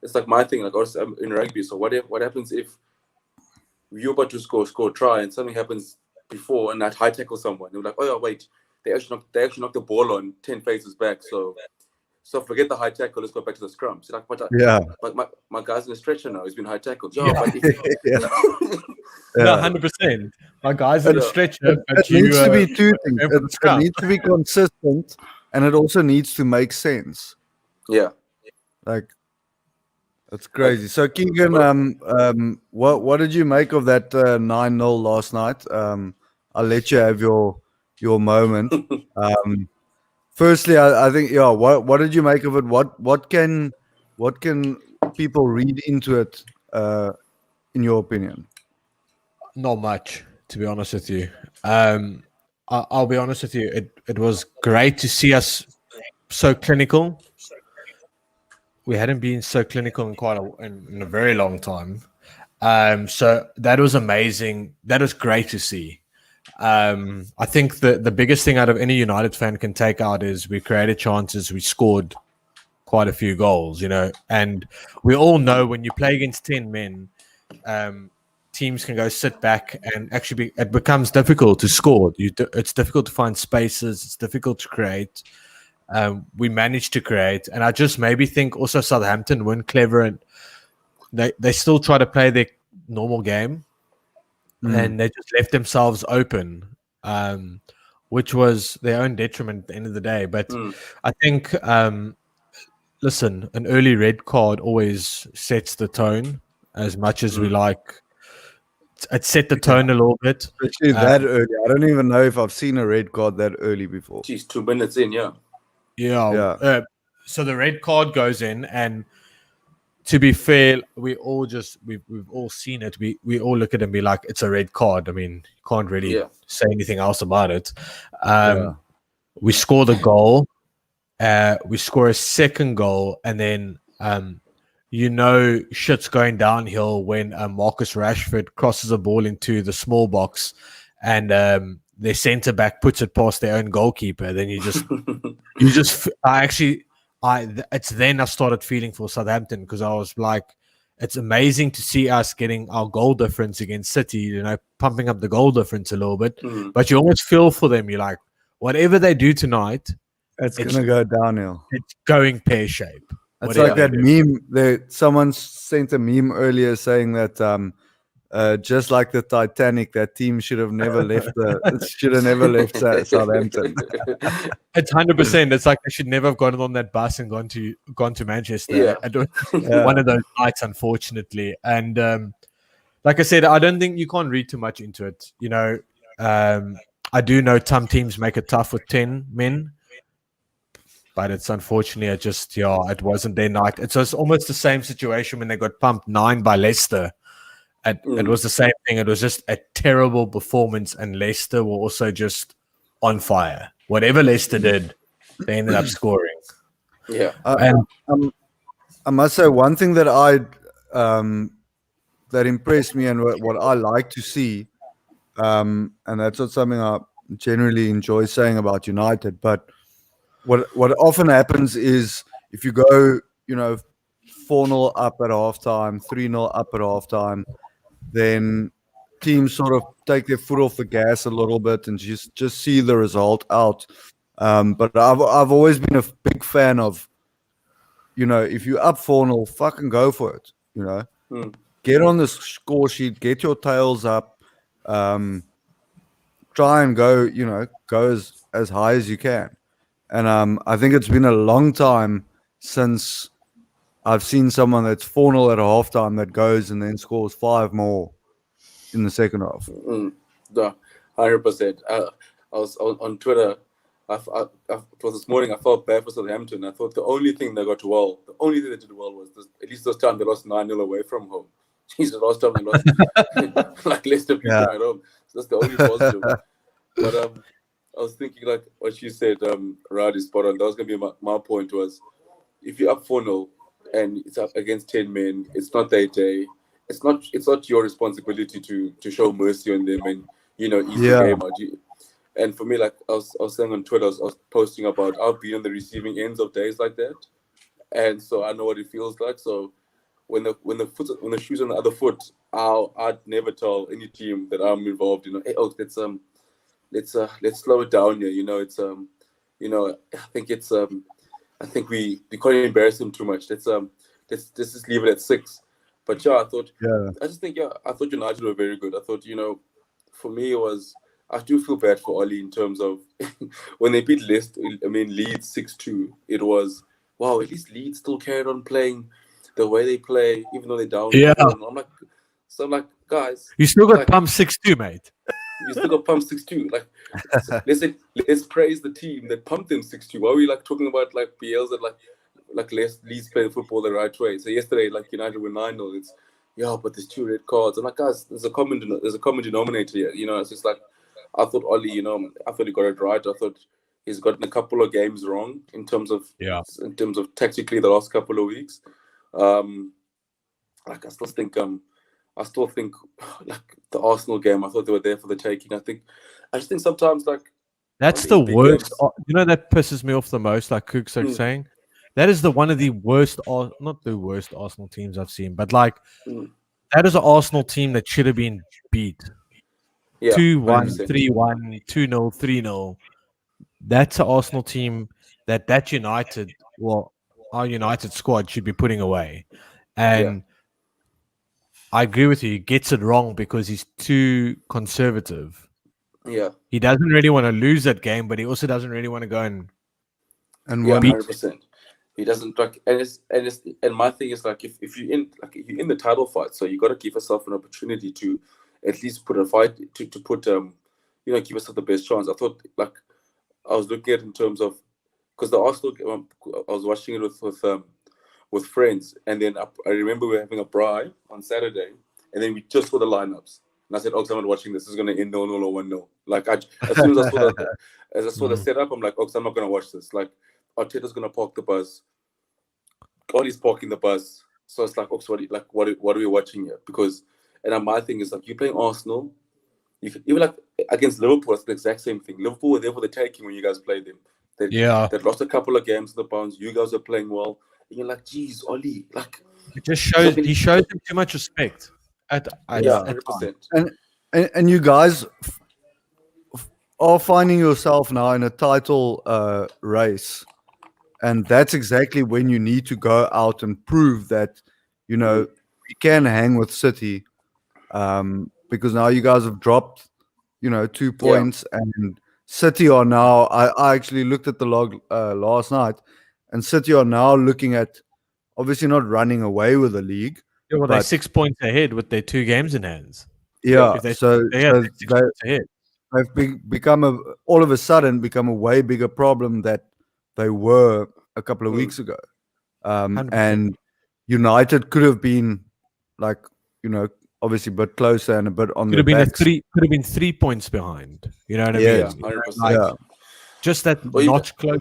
it's like my thing. Like, also I'm in rugby. So what happens if you're about to score a try and something happens before and that high tackle someone? You're like, oh yeah, wait, they actually knocked the ball on 10 paces back. So forget the high tackle. Let's go back to the scrum. So like, but my guy's in a stretcher now. He's been high tackled. Yeah. But if, No, 100%. My guy's in a stretcher. It needs to be two things. It needs to be consistent, and it also needs to make sense. Yeah. Like, that's crazy. So Keegan, what did you make of that 9-0 last night? I'll let you have your moment. Firstly, I think what did you make of it? What can people read into it? In your opinion? Not much, to be honest with you. I'll be honest with you. It was great to see us so clinical. We hadn't been so clinical in a very long time. So that was amazing. That was great to see. I think the biggest thing out of any United fan can take out is we created chances, we scored quite a few goals, and we all know when you play against 10 men, teams can go sit back and actually it becomes difficult to score. It's difficult to find spaces. It's difficult to create. We managed to create, and I just maybe think also Southampton weren't clever, and they still try to play their normal game. And they just left themselves open, which was their own detriment at the end of the day. But I think, listen, an early red card always sets the tone as much as we like. It set the tone a little bit. Especially that early. I don't even know if I've seen a red card that early before. Geez, 2 minutes in, yeah. Yeah. So the red card goes in, and to be fair, we've all seen it. We all look at it and be like, it's a red card. I mean, you can't really say anything else about it. We score the goal. We score a second goal, and then shit's going downhill when Marcus Rashford crosses a ball into the small box, and their centre back puts it past their own goalkeeper. Then it's then I started feeling for Southampton, because I was like, it's amazing to see us getting our goal difference against City, pumping up the goal difference a little bit. But you almost feel for them. You're like, whatever they do tonight, it's going to go downhill. It's going pear-shaped. It's like that meme. Someone sent a meme earlier saying that just like the Titanic, that team should have never left Southampton. It's 100%. It's like they should never have gotten on that bus and gone to Manchester. One of those nights, unfortunately. And like I said, I don't think you can't read too much into it. I do know some teams make it tough with 10 men, but it's unfortunately it wasn't their night. It's almost the same situation when they got pumped 9 by Leicester. It was the same thing. It was just a terrible performance, and Leicester were also just on fire. Whatever Leicester did, they ended up scoring. Yeah. I must say one thing that that impressed me, and what I like to see, and that's not something I generally enjoy saying about United, but what often happens is if you go, 4-0 up at halftime, 3-0 up at halftime, then teams sort of take their foot off the gas a little bit and just see the result out. But I've always been a big fan of, if you're up 4-0, fucking go for it. Get on the score sheet, get your tails up, try and go, go as high as you can. And I think it's been a long time since I've seen someone that's 4-0 at halftime that goes and then scores 5 more in the second half. 100%. I was on Twitter. It was this morning. I felt bad for Southampton. I thought the only thing they did well was at least this time they lost 9-0 away from home. Jesus, the last time they lost like Leicester people at home. So that's the only positive. But I was thinking, like what you said, Rad is spot on. That was going to be my point was, if you're up 4-0 and it's up against 10 men, it's not their day. It's not your responsibility to show mercy on them and ease the game out. And for me, like I was saying on Twitter, I was posting about I've been on the receiving ends of days like that, and so I know what it feels like. So when the shoe's on the other foot, I'd never tell any team that I'm involved in. Hey, let's let's slow it down here. I think we can't embarrass him too much. Let's just leave it at 6. But I thought United were very good. I thought, for me it was, I do feel bad for Oli in terms of when they beat Leeds 6-2. It was, wow, at least Leeds still carried on playing the way they play, even though they're down. Yeah. I'm like, guys, you still got pumped 6-2, mate. You still got pumped 6-2. Like, let's praise the team that pumped them 6-2. Why are we talking about BLs that Leeds playing football the right way? So yesterday, United were 9-0. It's but there's 2 red cards. I'm like, guys, there's a common denominator here. It's just I thought Oli, I thought he got it right. I thought he's gotten a couple of games wrong in terms of tactically the last couple of weeks. I still think the Arsenal game, I thought they were there for the taking. I just think sometimes that's the worst. Games, that pisses me off the most. Like Kooks are saying, that is one of the worst, not the worst Arsenal teams I've seen, but that is an Arsenal team that should have been beat. 2-1, 3-1, 2-0, 3-0. That's an Arsenal team that United, our United squad should be putting away. And I agree with you. He gets it wrong because he's too conservative. Yeah. He doesn't really want to lose that game, but he also doesn't really want to go and beat. 100%. He doesn't and my thing is if you're in the title fight, so you got to give yourself an opportunity to at least put a fight to put give yourself the best chance. I thought I was looking at it in terms of, because the Arsenal game, I was watching it with friends, and then I remember we were having a braai on Saturday, and then we just saw the lineups, and I said, "Oh, I'm not watching this. This is going to end 0-0 or 1-0." As soon as I saw the setup, I'm like, "Oh, I'm not going to watch this." Arteta's going to park the bus. Oli's parking the bus, so it's like, "Oh, so what are we watching here?" Because, and my thing is you're playing Arsenal. You can, even against Liverpool, it's the exact same thing. Liverpool were there for the taking when you guys played them. They lost a couple of games in the bounce. You guys are playing well. And you're like, geez, Oli, it just shows he shows him too much respect. 100%. And you guys are finding yourself now in a title race, and that's exactly when you need to go out and prove that you can hang with City, because now you guys have dropped 2 points, and City are now. I actually looked at the log last night. And City are now looking at, obviously not running away with the league. Yeah, they're 6 points ahead with their 2 games in hands. Yeah, they've become all of a sudden become a way bigger problem that they were a couple of weeks ago. And United could have been obviously a bit closer and a bit on the backs. Could have been 3 points behind. You know what I mean? 100%. Just that notch closer.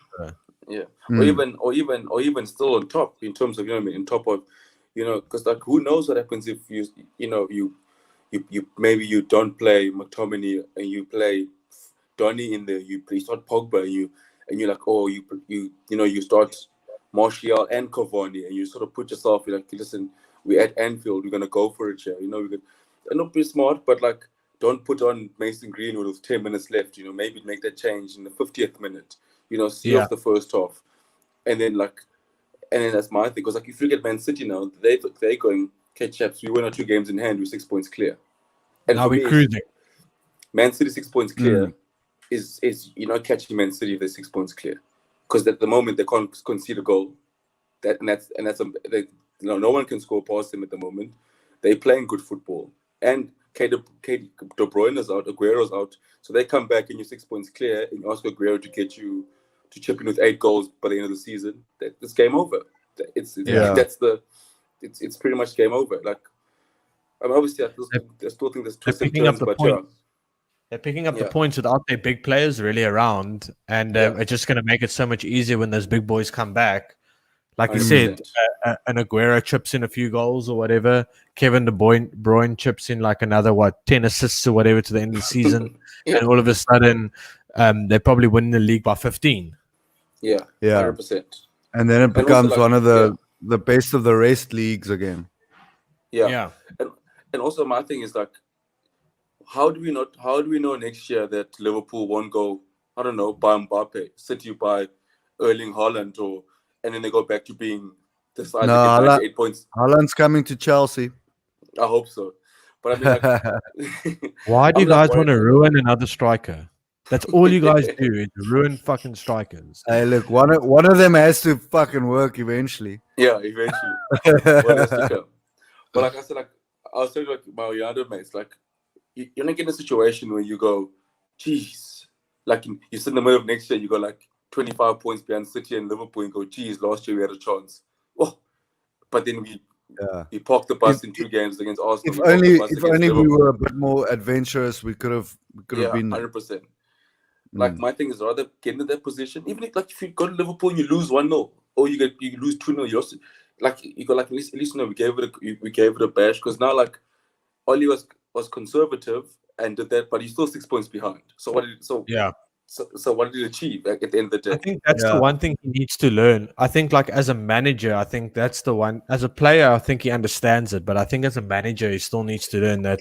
Yeah, or even still on top in terms of on top of because who knows what happens if you maybe you don't play McTominay and you play Donny in there, you start Pogba and you're you start Martial and Cavani, and you sort of put yourself listen, we're at Anfield, we're gonna go for it here, we could not be smart, but don't put on Mason Greenwood with 10 minutes left, maybe make that change in the 50th minute. See off the first half, and then that's my thing. Because if you look at Man City now, they're going, okay, chaps, we win our 2 games in hand, we're 6 points clear. And now we're cruising. Man City 6 points clear is catching Man City if they're 6 points clear, because at the moment they can't concede a goal. No one can score past them at the moment. They're playing good football, and De Bruyne is out, Aguero's out, so they come back and you're 6 points clear, and you ask Aguero to get you to chip in with 8 goals by the end of the season. It's game over. It's pretty much game over. Obviously, I still think there's twists and turns, but they're picking up the points without their big players really around, and it's just going to make it so much easier when those big boys come back. Like you said, an Aguero chips in a few goals or whatever. Kevin De Bruyne chips in another 10 assists or whatever to the end of the season, and all of a sudden, they probably win the league by 15. Yeah, 100%. And then it becomes one of the best of the rest leagues again. Yeah. And also my thing is how do we know next year that Liverpool won't go, I don't know, buy Mbappe, City buy Erling Haaland, and then they go back to being the side No, that get 98 points? Haaland's coming to Chelsea. I hope so. But I mean, like, Why do you I'm not guys want to worried. ruin another striker? That's all you guys do is ruin fucking strikers. Hey, look, one of them has to fucking work eventually. Yeah, eventually. What has to come? But like I said, like I was saying, like my younger mates, like you're not getting a situation where you go, geez, like you sit in the middle of next year, you go like 25 points behind City and Liverpool, and go, geez, last year we had a chance. Oh, but then we parked the bus in 2 games against Arsenal. If only we were a bit more adventurous, we could have been 100%. Like my thing is rather get into that position. Even if you go to Liverpool and you lose 1-0, or you lose 2-0, you also you go like at least we gave it a bash, because now like Oli was conservative and did that, but he's still 6 points behind. So what did he achieve, like, at the end of the day? I think that's the one thing he needs to learn. I think, like, as a manager, I think that's the one. As a player, I think he understands it, but I think as a manager, he still needs to learn that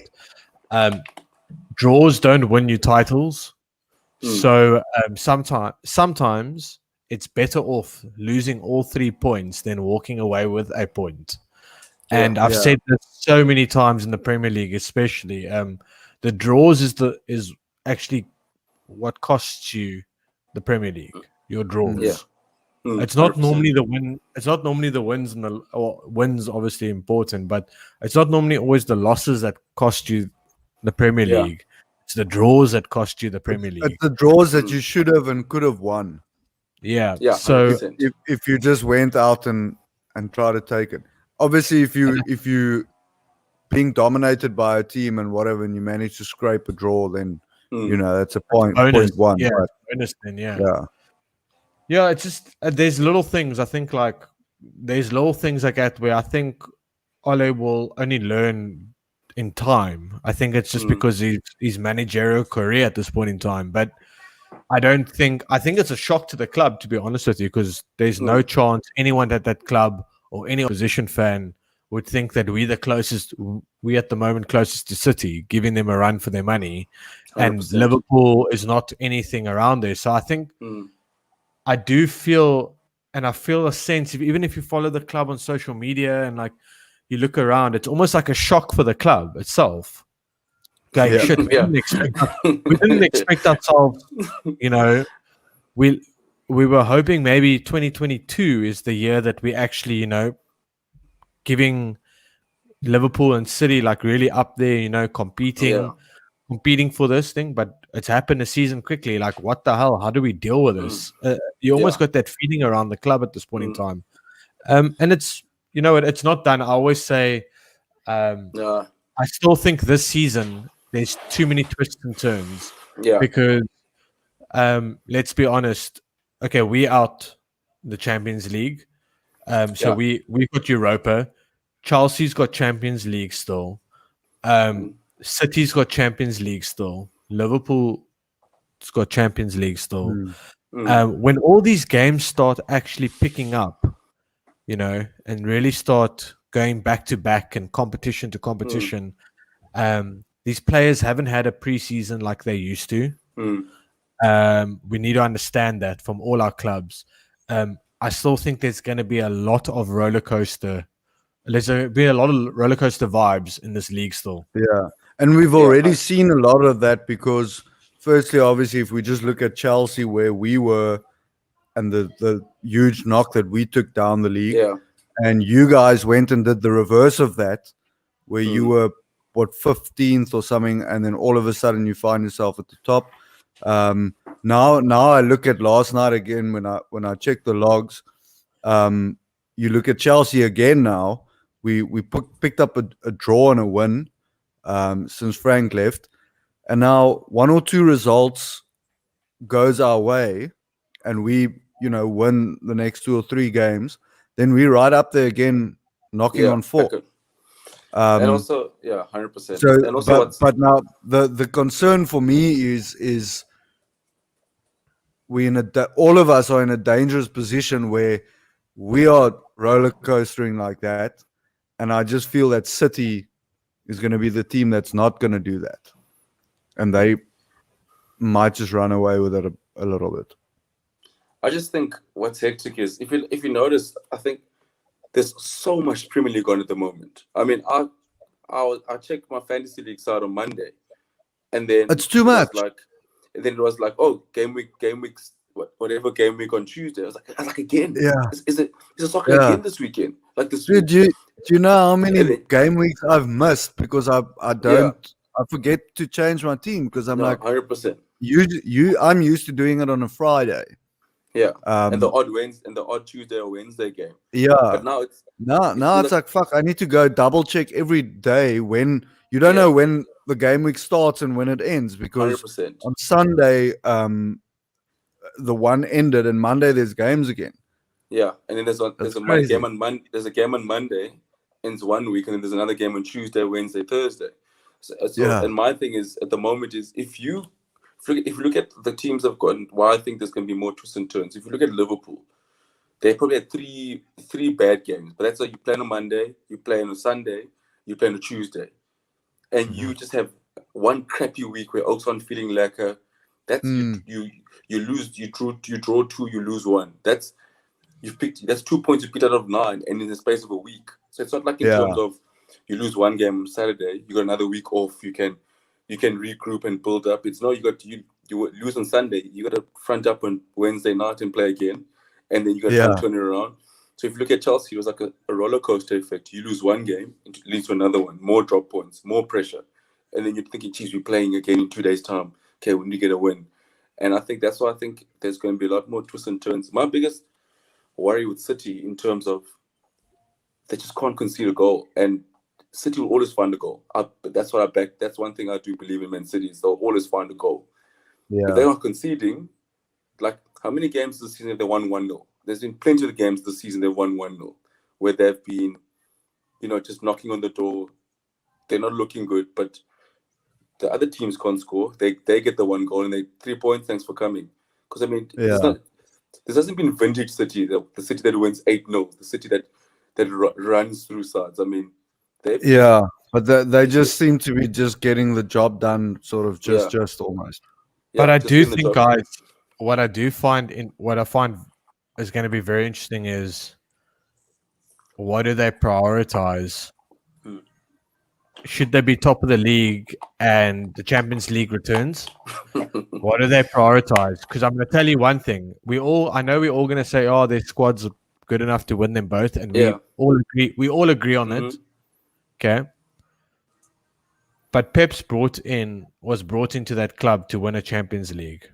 draws don't win you titles. So sometimes it's better off losing all 3 points than walking away with a point. And I've said this so many times in the Premier League, especially. The draws is actually what costs you the Premier League. Your draws. It's not 100%. Normally the win. It's not normally the wins, and wins obviously important, but it's not normally always the losses that cost you the Premier League. It's the draws that cost you the Premier League. It's the draws that you should have and could have won. Yeah. So if you just went out and tried to take it, obviously if you being dominated by a team and whatever, and you manage to scrape a draw, then that's a point. Bonus, point one. Yeah, right? bonus then. Yeah. It's just there's little things. I think like there's little things like that where I think Ole will only learn in time. I think it's just because his managerial career at this point in time. But I think it's a shock to the club, to be honest with you, because there's no chance anyone at that club or any opposition fan would think that we at the moment closest to City, giving them a run for their money, 100%. And Liverpool is not anything around there. So I think I do feel, and I feel a sense, even if you follow the club on social media and like you look around, it's almost like a shock for the club itself. Like, shit, we didn't expect ourselves, we were hoping maybe 2022 is the year that we actually, giving Liverpool and City like really up there, competing for this thing, but it's happened a season quickly. Like, what the hell? How do we deal with this? You almost got that feeling around the club at this point in time. And it's, it's not done. I always say, I still think this season there's too many twists and turns. Yeah. Because let's be honest. Okay, we out the Champions League. So we got Europa. Chelsea's got Champions League still. City's got Champions League still. Liverpool's got Champions League still. When all these games start actually picking up, and really start going back to back and competition to competition, these players haven't had a preseason like they used to. We need to understand that from all our clubs. I still think there's going to be a lot of roller coaster. There's going to be a lot of roller coaster vibes in this league still. Yeah. And we've already seen a lot of that because, firstly, obviously, if we just look at Chelsea where we were and the huge knock that we took down the league, and you guys went and did the reverse of that, where you were, 15th or something, and then all of a sudden you find yourself at the top. Now I look at last night again when I check the logs. You look at Chelsea again now. We picked up a draw and a win since Frank left, and now 1 or 2 results goes our way, and we win the next 2 or 3 games. Then we're right up there again, knocking on 4. And also, 100%. So, and also but now the concern for me is all of us are in a dangerous position where we are roller coastering like that, and I just feel that City is going to be the team that's not going to do that. and they might just run away with it a little bit. I just think what's hectic is if you notice, I think there's so much Premier League on at the moment. I mean, I checked my fantasy league side on Monday, and then It's too much. It was like, oh, game weeks, whatever game week on Tuesday. I was like again. Yeah. Is it soccer again this weekend? Like this Dude, week? do you know how many game weeks I've missed because I forget to change my team because I'm like 100%. I'm used to doing it on a Friday. Yeah, and the odd Tuesday or Wednesday game. Yeah, but now it's like fuck. I need to go double check every day when you don't know when the game week starts and when it ends because 100%. on Sunday the one ended and Monday there's games again. Yeah, and then there's a game on Monday. There's a game on Monday, ends 1 week, and then there's another game on Tuesday, Wednesday, Thursday. So and my thing is at the moment is if you look at the teams I've gotten, why I think there's going to be more twists and turns. If you look at Liverpool, they probably had three bad games. But that's like you play on a Monday, you play on a Sunday, you play on a Tuesday. And you just have one crappy week where Oaks aren't feeling like you lose, you draw 2, you lose 1. That's 2 points you picked out of 9 and in the space of a week. So it's not like in terms of you lose one game on Saturday, you got another week off, you can regroup and build up. It's no, you lose on Sunday, you got to front up on Wednesday night and play again, and then you got to turn it around. So if you look at Chelsea, it was like a roller coaster effect. You lose one game, it leads to another one, more drop points, more pressure, and then you're thinking, geez, we're playing again in 2 days' time. Okay, we need to get a win, and I think that's why I think there's going to be a lot more twists and turns. My biggest worry with City in terms of they just can't concede a goal, and City will always find a goal. That's what I back. That's one thing I do believe in Man City is they'll always find a goal. Yeah. If they're not conceding, like how many games this season have they won 1-0? There's been plenty of games this season they've won 1-0 where they've been, just knocking on the door. They're not looking good, but the other teams can't score. They get the one goal and they 3 points. Thanks for coming. Because I mean, this hasn't been vintage City. The City that wins 8-0, the City that runs through sides. I mean. But they just seem to be just getting the job done, sort of just almost. Yeah, but I do think, guys, what I find is going to be very interesting is what do they prioritize? Should they be top of the league and the Champions League returns? What do they prioritize? Because I'm going to tell you one thing. I know we're all going to say, oh, their squad's are good enough to win them both, and we all agree on it. Okay, but Pep's was brought into that club to win a Champions League.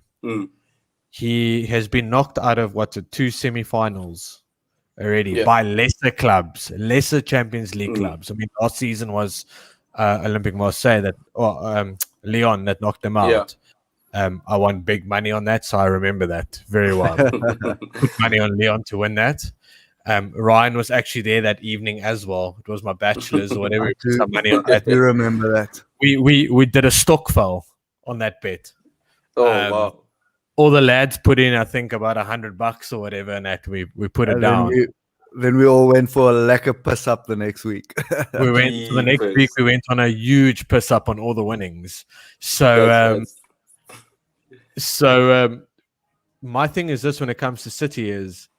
He has been knocked out of 2 semi-finals already by lesser clubs, lesser Champions League clubs. I mean, last season was Olympique Marseille Lyon that knocked them out. I won big money on that, so I remember that very well. Put money on Lyon to win that. Ryan was actually there that evening as well. It was my bachelor's or whatever. We put some money on that. You remember that? We did a Stokvel on that bet. Oh wow! All the lads put in, I think, about $100 or whatever, and that we put it down. Then we all went for a lekker piss up the next week. The next week we went on a huge piss up on all the winnings. So my thing is this: when it comes to City, is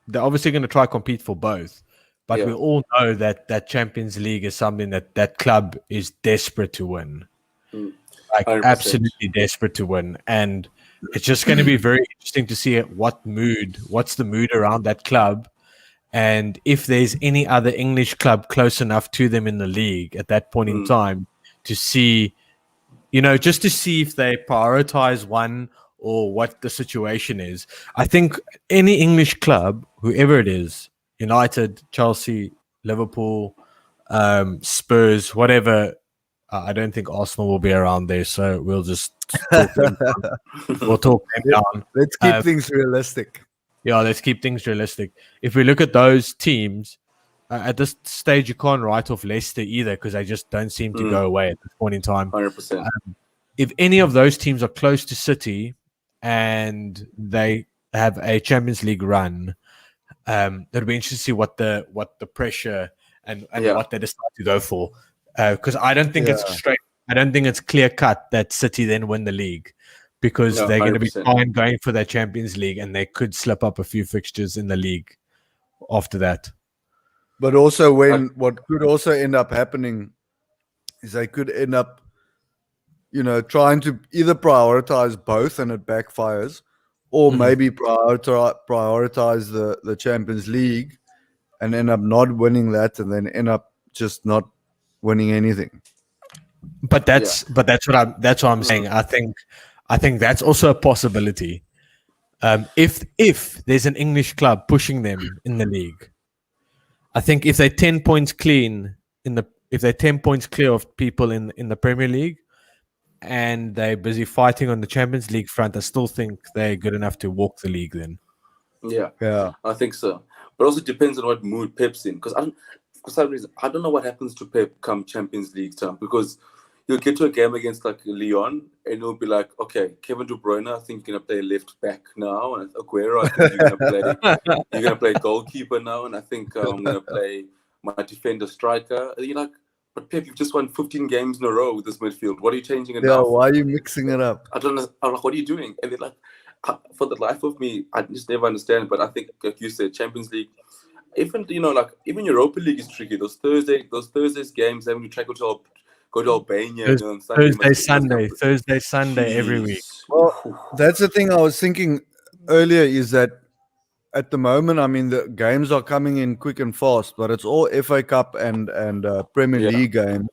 they're obviously going to try to compete for both, but we all know that Champions League is something that club is desperate to win, like 100%. Absolutely desperate to win. And it's just going to be very interesting to see what's the mood around that club, and if there's any other English club close enough to them in the league at that point in time to see, just to see if they prioritize one or what the situation is. I think any English club, whoever it is, United, Chelsea, Liverpool, Spurs, whatever, I don't think Arsenal will be around there, so we'll just talk them down. We'll talk them down. Let's keep things realistic. Yeah, let's keep things realistic. If we look at those teams, at this stage, you can't write off Leicester either because they just don't seem to go away at this point in time. 100%. If any of those teams are close to City and they have a Champions League run, it'll be interesting to see what the pressure and what they decide to go for. Because I don't think it's straight. I don't think it's clear cut that City then win the league because No, they're going to be 100%. fine going for their Champions League and they could slip up a few fixtures in the league after that. But also, what could also end up happening is they could end up, trying to either prioritize both and it backfires, or maybe prioritize the Champions League and end up not winning that, and then end up just not winning anything. But that's what I'm saying. I think that's also a possibility. If there's an English club pushing them in the league, I think if they're 10 points clear of people in the Premier League and they're busy fighting on the Champions League front, I still think they're good enough to walk the league then. Yeah, I think so. But also depends on what mood Pep's in. Because for some reason, I don't know what happens to Pep come Champions League time. Because you'll get to a game against like Lyon and it'll be like, okay, Kevin De Bruyne, I think you're going to play left back now. And Aguero, I think you're going to play goalkeeper now. And I think I'm going to play my defender striker. And you're like, but Pep, you've just won 15 games in a row with this midfield. What are you changing it now? Why are you mixing it up? I don't know. I'm like, what are you doing? And they're like, for the life of me, I just never understand. But I think, like you said, Champions League, even Europa League is tricky. Those Thursdays games, having to travel to go to Albania. Thursday, Sunday every week. Well, that's the thing I was thinking earlier is that at the moment, I mean, the games are coming in quick and fast, but it's all FA Cup and Premier League games,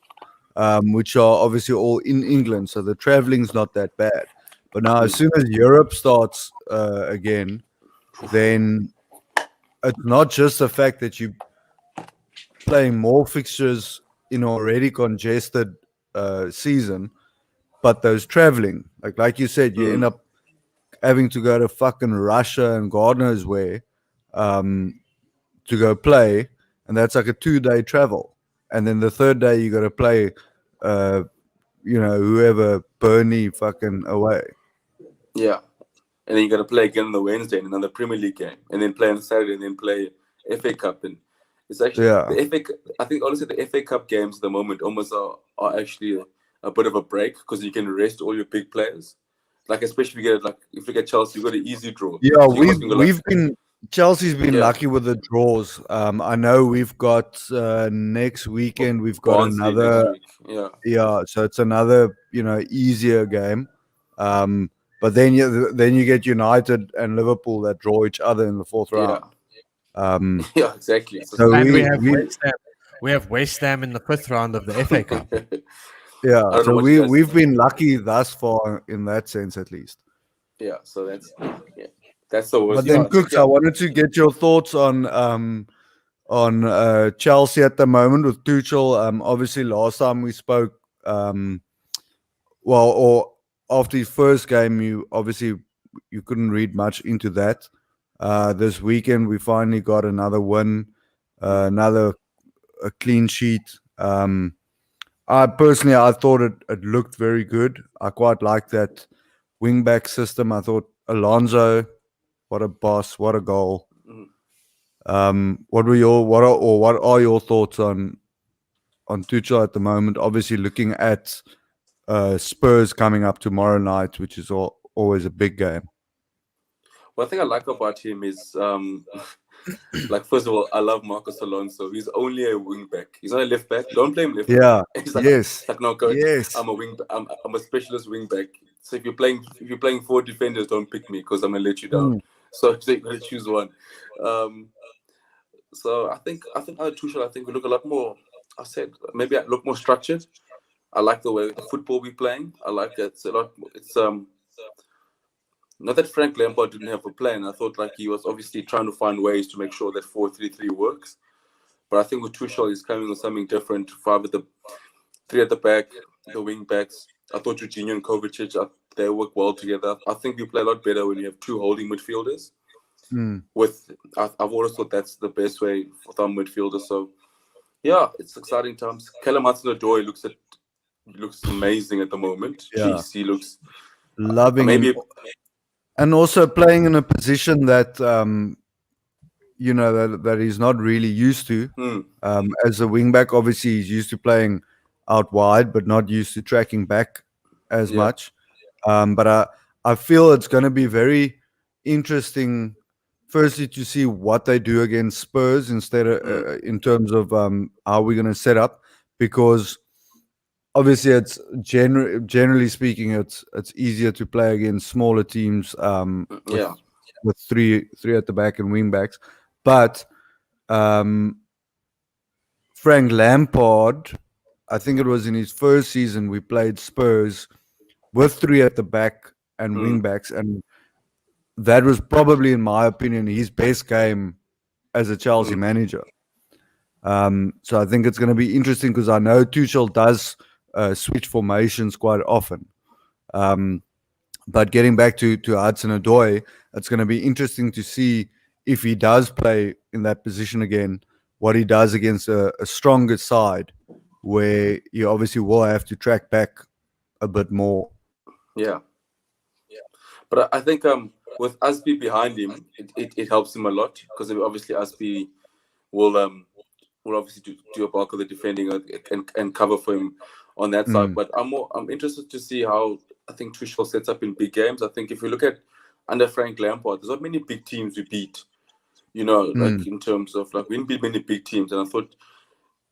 which are obviously all in England, so the traveling's not that bad. But now, as soon as Europe starts again, then it's not just the fact that you're playing more fixtures in an already congested season, but those traveling, like you said, you end up having to go to fucking Russia and God knows where to go play, and that's like a 2-day travel, and then the third day you got to play whoever, Burnley fucking away. Yeah, and then you got to play again on the Wednesday in another Premier League game, and then play on Saturday, and then play FA Cup. And it's actually the FA. I think honestly the FA Cup games at the moment almost are actually a bit of a break because you can rest all your big players. Like especially if you get Chelsea, you got an easy draw. Yeah, Chelsea's been lucky with the draws. I know we've got next weekend we've got Barnsley another. So it's another easier game. But then you get United and Liverpool that draw each other in the fourth round. Yeah, exactly. So we have West Ham in the fifth round of the FA Cup. Yeah, so we've been lucky thus far in that sense, at least. Yeah, so that's the worst. But then, Kooks, I wanted to get your thoughts on Chelsea at the moment with Tuchel. Obviously, last time we spoke, or after his first game, you couldn't read much into that. This weekend, we finally got another win, a clean sheet. I thought it looked very good. I quite like that wing-back system. I thought Alonso, what a boss, what a goal. What are your thoughts on Tuchel at the moment? Obviously, looking at Spurs coming up tomorrow night, which is always a big game. One thing I like about him is, first of all, I love Marcos Alonso. He's only a wing back. He's not a left back. Don't play him left back. He's yes. No, coach. Yes. I'm a wing. I'm a specialist wing back. So if you're playing 4 defenders, don't pick me because I'm gonna let you down. So you gotta choose one. So I think under Tuchel, we look a lot more. I said maybe I look more structured. I like the way the football we're playing. I like it. It's a lot. It's not that Frank Lampard didn't have a plan. I thought he was obviously trying to find ways to make sure that 4-3-3 works. But I think with Tuchel, he's coming with something different. 3 at the back, the wing backs. I thought Jorginho and Kovacic, they work well together. I think we play a lot better when you have 2 holding midfielders. I've always thought that's the best way for our midfielders. So yeah, it's exciting times. Callum Hudson-Odoi looks amazing at the moment. Yeah. Jeez, he looks loving maybe. And also playing in a position that that he's not really used to. As a wingback, obviously he's used to playing out wide, but not used to tracking back as Yeah. much. But I feel it's going to be very interesting. Firstly, to see what they do against Spurs instead of in terms of how we're going to set up, because obviously it's generally speaking, it's easier to play against smaller teams. Yeah. With three at the back and wing backs, but Frank Lampard, I think it was in his first season, we played Spurs with three at the back and wing backs, and that was probably, in my opinion, his best game as a Chelsea manager. So I think it's going to be interesting because I know Tuchel does switch formations quite often. But getting back to Hudson-Odoi, it's going to be interesting to see if he does play in that position again, what he does against a stronger side where you obviously will have to track back a bit more. Yeah. But I think with Aspi behind him, it helps him a lot, because obviously Aspi will obviously do a bulk of the defending and cover for him on that side. But I'm interested to see how I think Tuchel sets up in big games. I think if you look at under Frank Lampard, there's not many big teams we beat. Like in terms of like we didn't beat many big teams, and I thought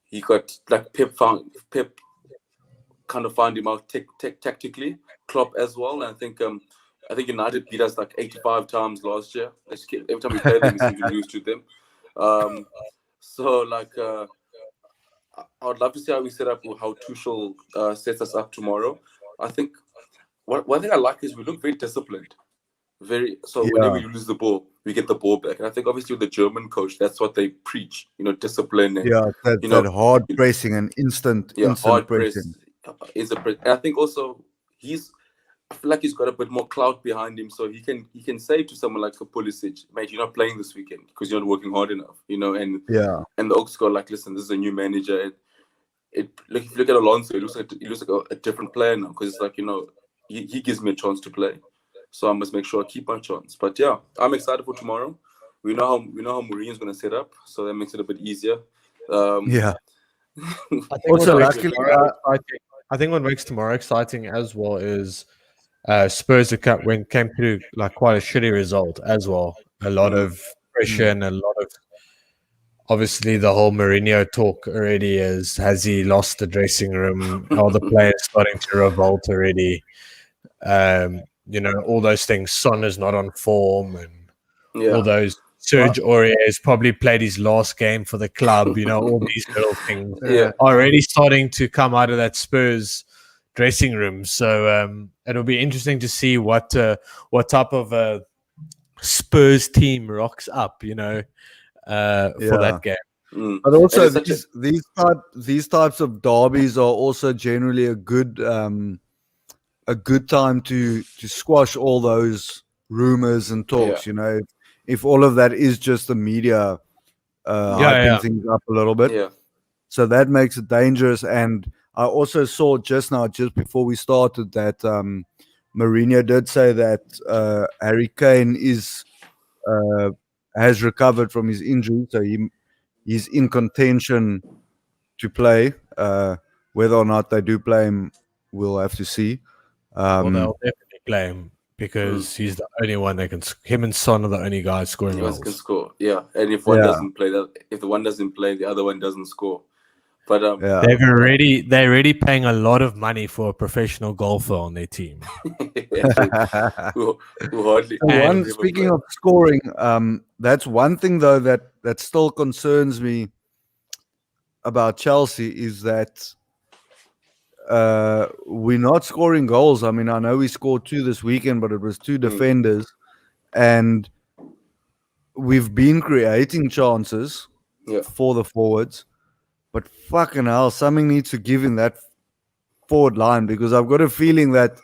he got like Pep kind of found him out tactically, Klopp as well. And I think United beat us like 85 times last year. Every time we play them, we seem to lose to them. So like I would love to see how we set up, how Tuchel sets us up tomorrow. I think one thing I like is we look very disciplined. Whenever you lose the ball, we get the ball back. And I think obviously with the German coach, that's what they preach, discipline. And, that hard pressing and instant hard pressing. And I think also I feel like he's got a bit more clout behind him, so he can say to someone like Pulisic, mate, you're not playing this weekend because you're not working hard enough, and the Oaks go like, listen, this is a new manager. If you look at Alonso, he looks like a different player now, because it's like, he gives me a chance to play. So I must make sure I keep my chance. But yeah, I'm excited for tomorrow. We know how Mourinho's going to set up, so that makes it a bit easier. I think what makes tomorrow exciting as well is Spurs came through like quite a shitty result as well. A lot of pressure and a lot of, obviously, the whole Mourinho talk already has he lost the dressing room? Are the players starting to revolt already? All those things. Son is not on form, and all those. Serge Aurier has probably played his last game for the club. All these little things are already starting to come out of that Spurs dressing room. So it'll be interesting to see what type of a Spurs team rocks up, for that game. But also these types of derbies are also generally a good time to squash all those rumors and talks. If all of that is just the media hyping things up a little bit, so that makes it dangerous. And I also saw just before we started, that Mourinho did say that Harry Kane has recovered from his injury, so he's in contention to play. Whether or not they do play him, we'll have to see. Well, they'll definitely play him because he's the only one that can. Him and Son are the only guys scoring goals. Can score, and if one doesn't play, if the one doesn't play, the other one doesn't score. But they're already paying a lot of money for a professional golfer on their team. who hardly. Speaking of scoring, that's one thing though that still concerns me about Chelsea is that we're not scoring goals. I mean, I know we scored 2 this weekend, but it was 2 defenders, and we've been creating chances for the forwards. But fucking hell, something needs to give in that forward line, because I've got a feeling that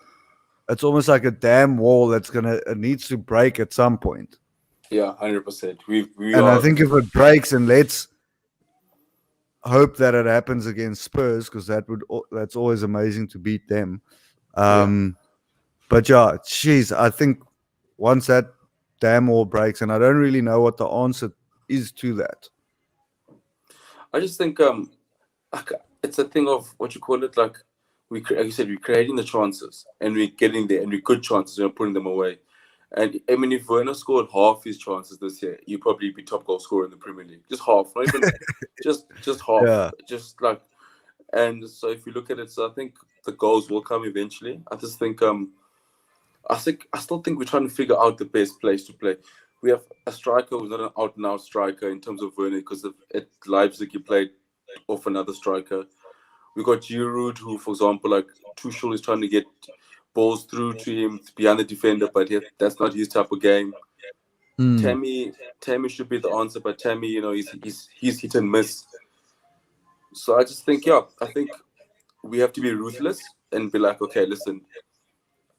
it's almost like a damn wall it needs to break at some point. Yeah, 100%. I think if it breaks, and let's hope that it happens against Spurs, because that's always amazing to beat them. But geez, I think once that damn wall breaks, and I don't really know what the answer is to that. I just think it's a thing of what you call it, like like you said, we're creating the chances and we're getting there and we're good chances and we're putting them away. And I mean, if Werner scored half his chances this year, you'd probably be top goal scorer in the Premier League. Just half, not even just half. Yeah. Just like, and so if you look at it, so I think the goals will come eventually. I just think I still think we're trying to figure out the best place to play. We have a striker who's not an out and out striker in terms of Werner, because at Leipzig he played off another striker. We got Giroud, who, for example, like Tuchel is trying to get balls through to him behind the defender, but that's not his type of game. Tammy should be the answer, but Tammy, he's hit and miss. So I just think, I think we have to be ruthless and be like, okay, listen,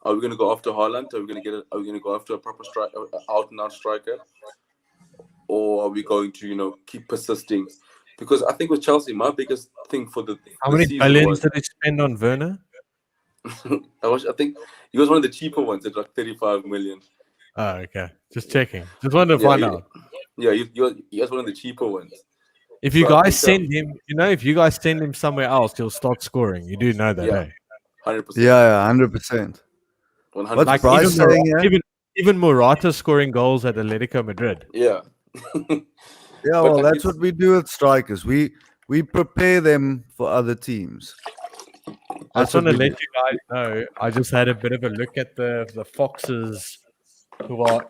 are we going to go after Haaland? Are we going to go after a proper striker, out and out striker, or are we going to, keep persisting? Because I think with Chelsea, my biggest thing for how many billions did they spend on Werner? I think he was one of the cheaper ones at like 35 million. Oh, okay. Just checking. Just wanted to find out. Yeah, he was one of the cheaper ones. If you guys send him, if you guys send him somewhere else, he'll start scoring. You do know that, yeah, eh? 100%. Yeah, 100%. 100%. What's Like Bryce saying here? even Morata scoring goals at Atletico Madrid. Yeah. Yeah, well, that's what we do with strikers. We prepare them for other teams. I just want to let you guys know, I just had a bit of a look at the Foxes who are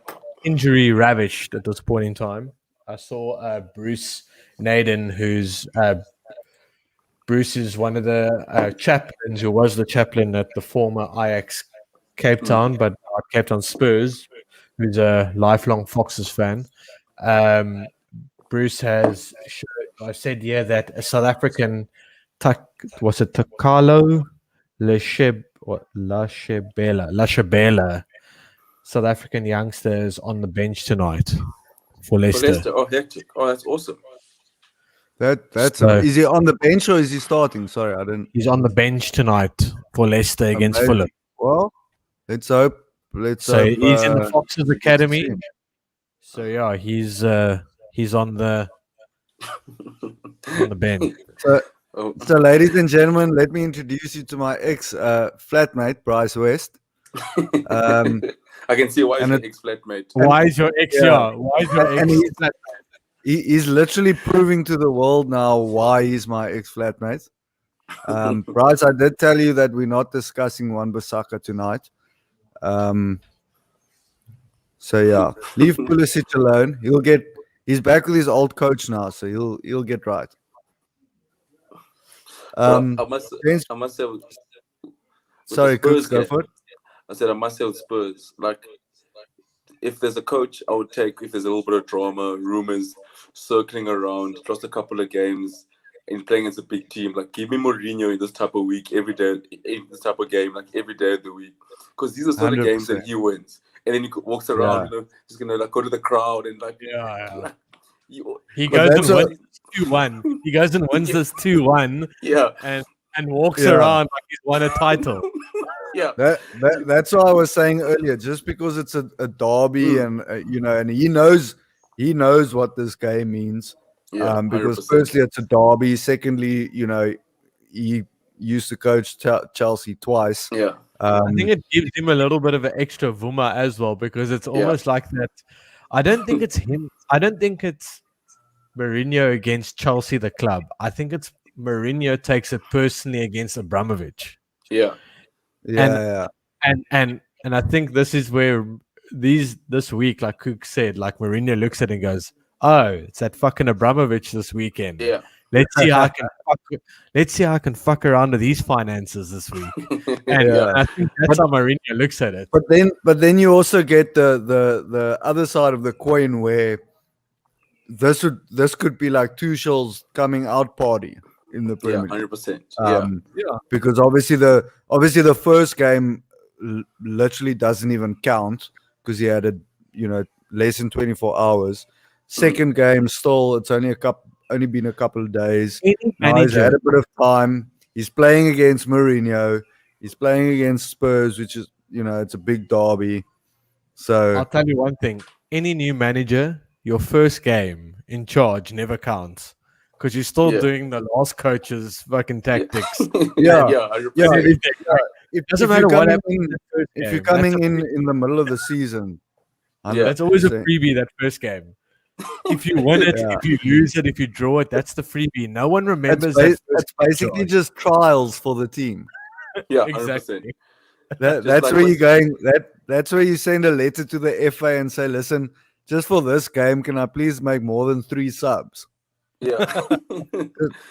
injury ravished at this point in time. I saw Bruce Naden, Bruce is one of the chaplains who was the chaplain at the former Ajax Cape Town, but Cape Town Spurs, who's a lifelong Foxes fan. Bruce has, I said, that a South African, was it Takalo Lashabela, South African youngsters on the bench tonight for Leicester. Oh, hectic. Oh, that's awesome. Is he on the bench or is he starting? Sorry, I didn't. He's on the bench tonight for Leicester against Fulham. Well, let's hope. He's in the Foxes Academy. So yeah, he's on the bench. So, ladies and gentlemen, let me introduce you to my ex-flatmate, Bryce West. I can see why he's your ex-flatmate. Why is your ex? Yeah. Why is your ex? He's literally proving to the world now why he's my ex-flatmate. Bryce, I did tell you that we're not discussing Wan-Bissaka tonight. So yeah, leave Pulisic alone. He's back with his old coach now, so he'll get right. I must say, sorry, Kooks, go for it. I said I must say with Spurs, like, if there's a coach I would take, if there's a little bit of drama, rumors circling around, lost a couple of games and playing as a big team, like, give me Mourinho in this type of week every day, in this type of game, like every day of the week, because these are sort of games that he wins, and then he walks around, just gonna like go to the crowd and like, like, he goes and wins 2-1. He goes and wins this 2-1. Yeah, and walks around like he's won a title. Yeah, that's what I was saying earlier. Just because it's a derby, and and he knows what this game means. Yeah, because 100%. Firstly, it's a derby. Secondly, he used to coach Chelsea twice. Yeah, I think it gives him a little bit of an extra vuma as well, because it's almost like that. I don't think it's him. I don't think it's Mourinho against Chelsea, the club. I think it's Mourinho takes it personally against Abramovich. Yeah. And I think this is where this week, like Kooks said, like Mourinho looks at it and goes, "Oh, it's that fucking Abramovich this weekend. Yeah. Let's see how I can fuck around with these finances this week." And I think that's how Mourinho looks at it. But then you also get the other side of the coin, where this could be like Tuchel's coming out party in the Premier League. 100%. Because obviously the first game literally doesn't even count because he had less than 24 hours. Second game, still it's only been a couple of days. Now he's had a bit of time. He's playing against Mourinho. He's playing against Spurs, which is it's a big derby. So I'll tell you one thing: any new manager, your first game in charge never counts. because you're still Yeah. doing the last coach's fucking tactics. Yeah. yeah, 100%. Yeah, It doesn't matter what happens in the first if game. you're coming in the middle of the season, Yeah. That's always a 100%. freebie, that first game. If you win it, Yeah. if you lose it, if you draw it, that's the freebie. No one That's, remembers ba- that first that's game basically draw. just trials for the team. Yeah, 100%. Exactly. That's like where what- you're going. That's where you send a letter to the FA and say, listen, just for this game, can I please make more than 3 subs? Yeah.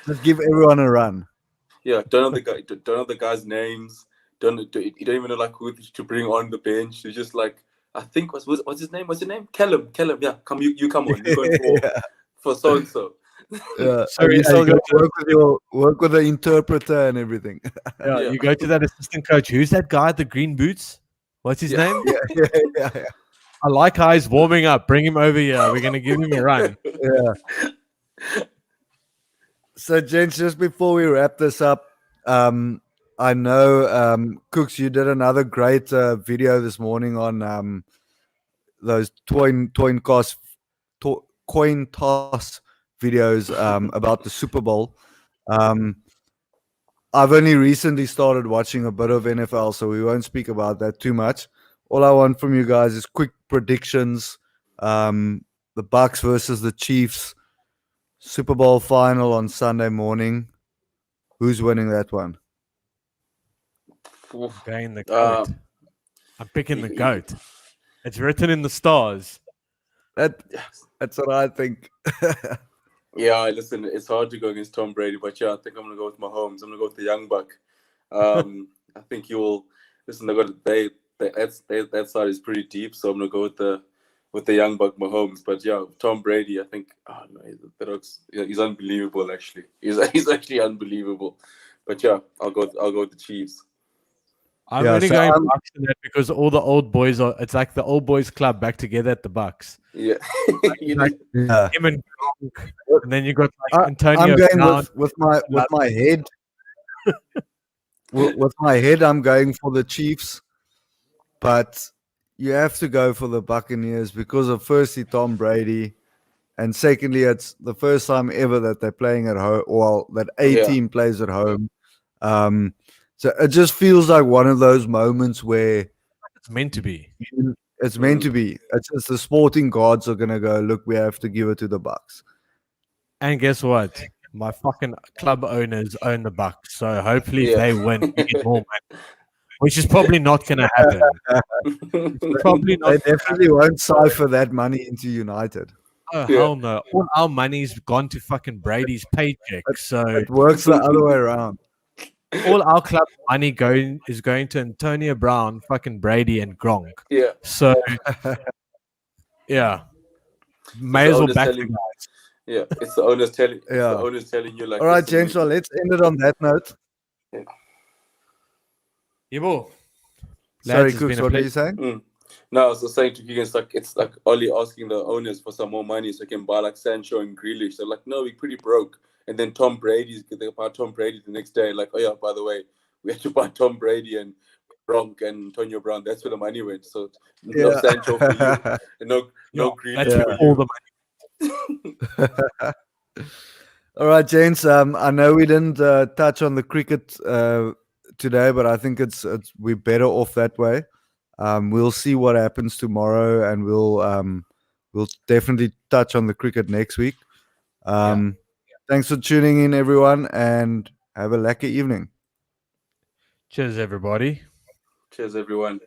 Just give everyone a run. Yeah, don't know the guys' names. You don't even know like who to bring on the bench. It's just like, I think what's his name? What's his name? Callum. Yeah, come you come on. You're going for so and so. Yeah. Sorry, you still you got to work with the interpreter and everything. Yeah, Yeah. you go to that assistant coach. Who's that guy at the green boots? What's his Yeah. name? yeah. I like how he's warming up. Bring him over here. We're gonna give him a run. Yeah. So, gents, just before we wrap this up, I know, Kooks, you did another great video this morning on those coin toss videos about the Super Bowl. I've only recently started watching a bit of NFL, so we won't speak about that too much. All I want from you guys is quick predictions. The Bucks versus the Chiefs, Super Bowl final on Sunday morning. Who's winning that one? Going the goat. I'm picking the goat. It's written in the stars. That's what I think. Yeah, listen, it's hard to go against Tom Brady, but yeah, I think I'm gonna go with Mahomes. I'm gonna go with the young buck. I think you'll listen. That side is pretty deep, so I'm gonna go with the young buck Mahomes. But yeah, Tom Brady, I think he's unbelievable. Actually, he's actually unbelievable. But yeah, I'll go with the Chiefs. I'm Yeah, only so going I'm- Bucks in that because all the old boys are. It's like the old boys club back together at the Bucks. Yeah, Yeah. Him and Gronk, and then you got like Antonio I'm going Brown. with my head. with my head, I'm going for the Chiefs, but you have to go for the Buccaneers because of firstly Tom Brady, and secondly it's the first time ever that they're playing at home. Well, that a team plays at home. So it just feels like one of those moments where It's meant to be. it's meant to be. It's just the sporting gods are gonna go, look, we have to give it to the Bucks. And guess what? My fucking club owners own the Bucks, so hopefully if Yeah. they win, we get more money. Which is probably not going to happen. Probably not. They definitely won't cipher that money into United. Oh, Yeah. hell no. All our money's gone to fucking Brady's paycheck. So It works the other way around. all our club money is going to Antonio Brown, fucking Brady, and Gronk. Yeah. So yeah, may as well owners back telling- the guys. Yeah, it's the owners telling. Yeah. The owners telling you like. All right, listen, James. Well, let's end it on that note. Yebo. Sorry, Lads, it's Kooks, been a what are pleasure. you saying? No, I was just saying to Kigs, like it's like Ollie asking the owners for some more money so they can buy like Sancho and Grealish. They're like, no, we're pretty broke. And then they buy Tom Brady the next day. Like, oh yeah, by the way, we had to buy Tom Brady and Gronk and Antonio Brown. That's where the money went. So no Yeah. Sancho for you, and no Grealish That's for all you. the money. All right, James. I know we didn't touch on the cricket today, but I think it's we're better off that way. We'll see what happens tomorrow, and we'll definitely touch on the cricket next week. Thanks for tuning in, everyone, and have a lucky evening. Cheers, everybody. Cheers, everyone.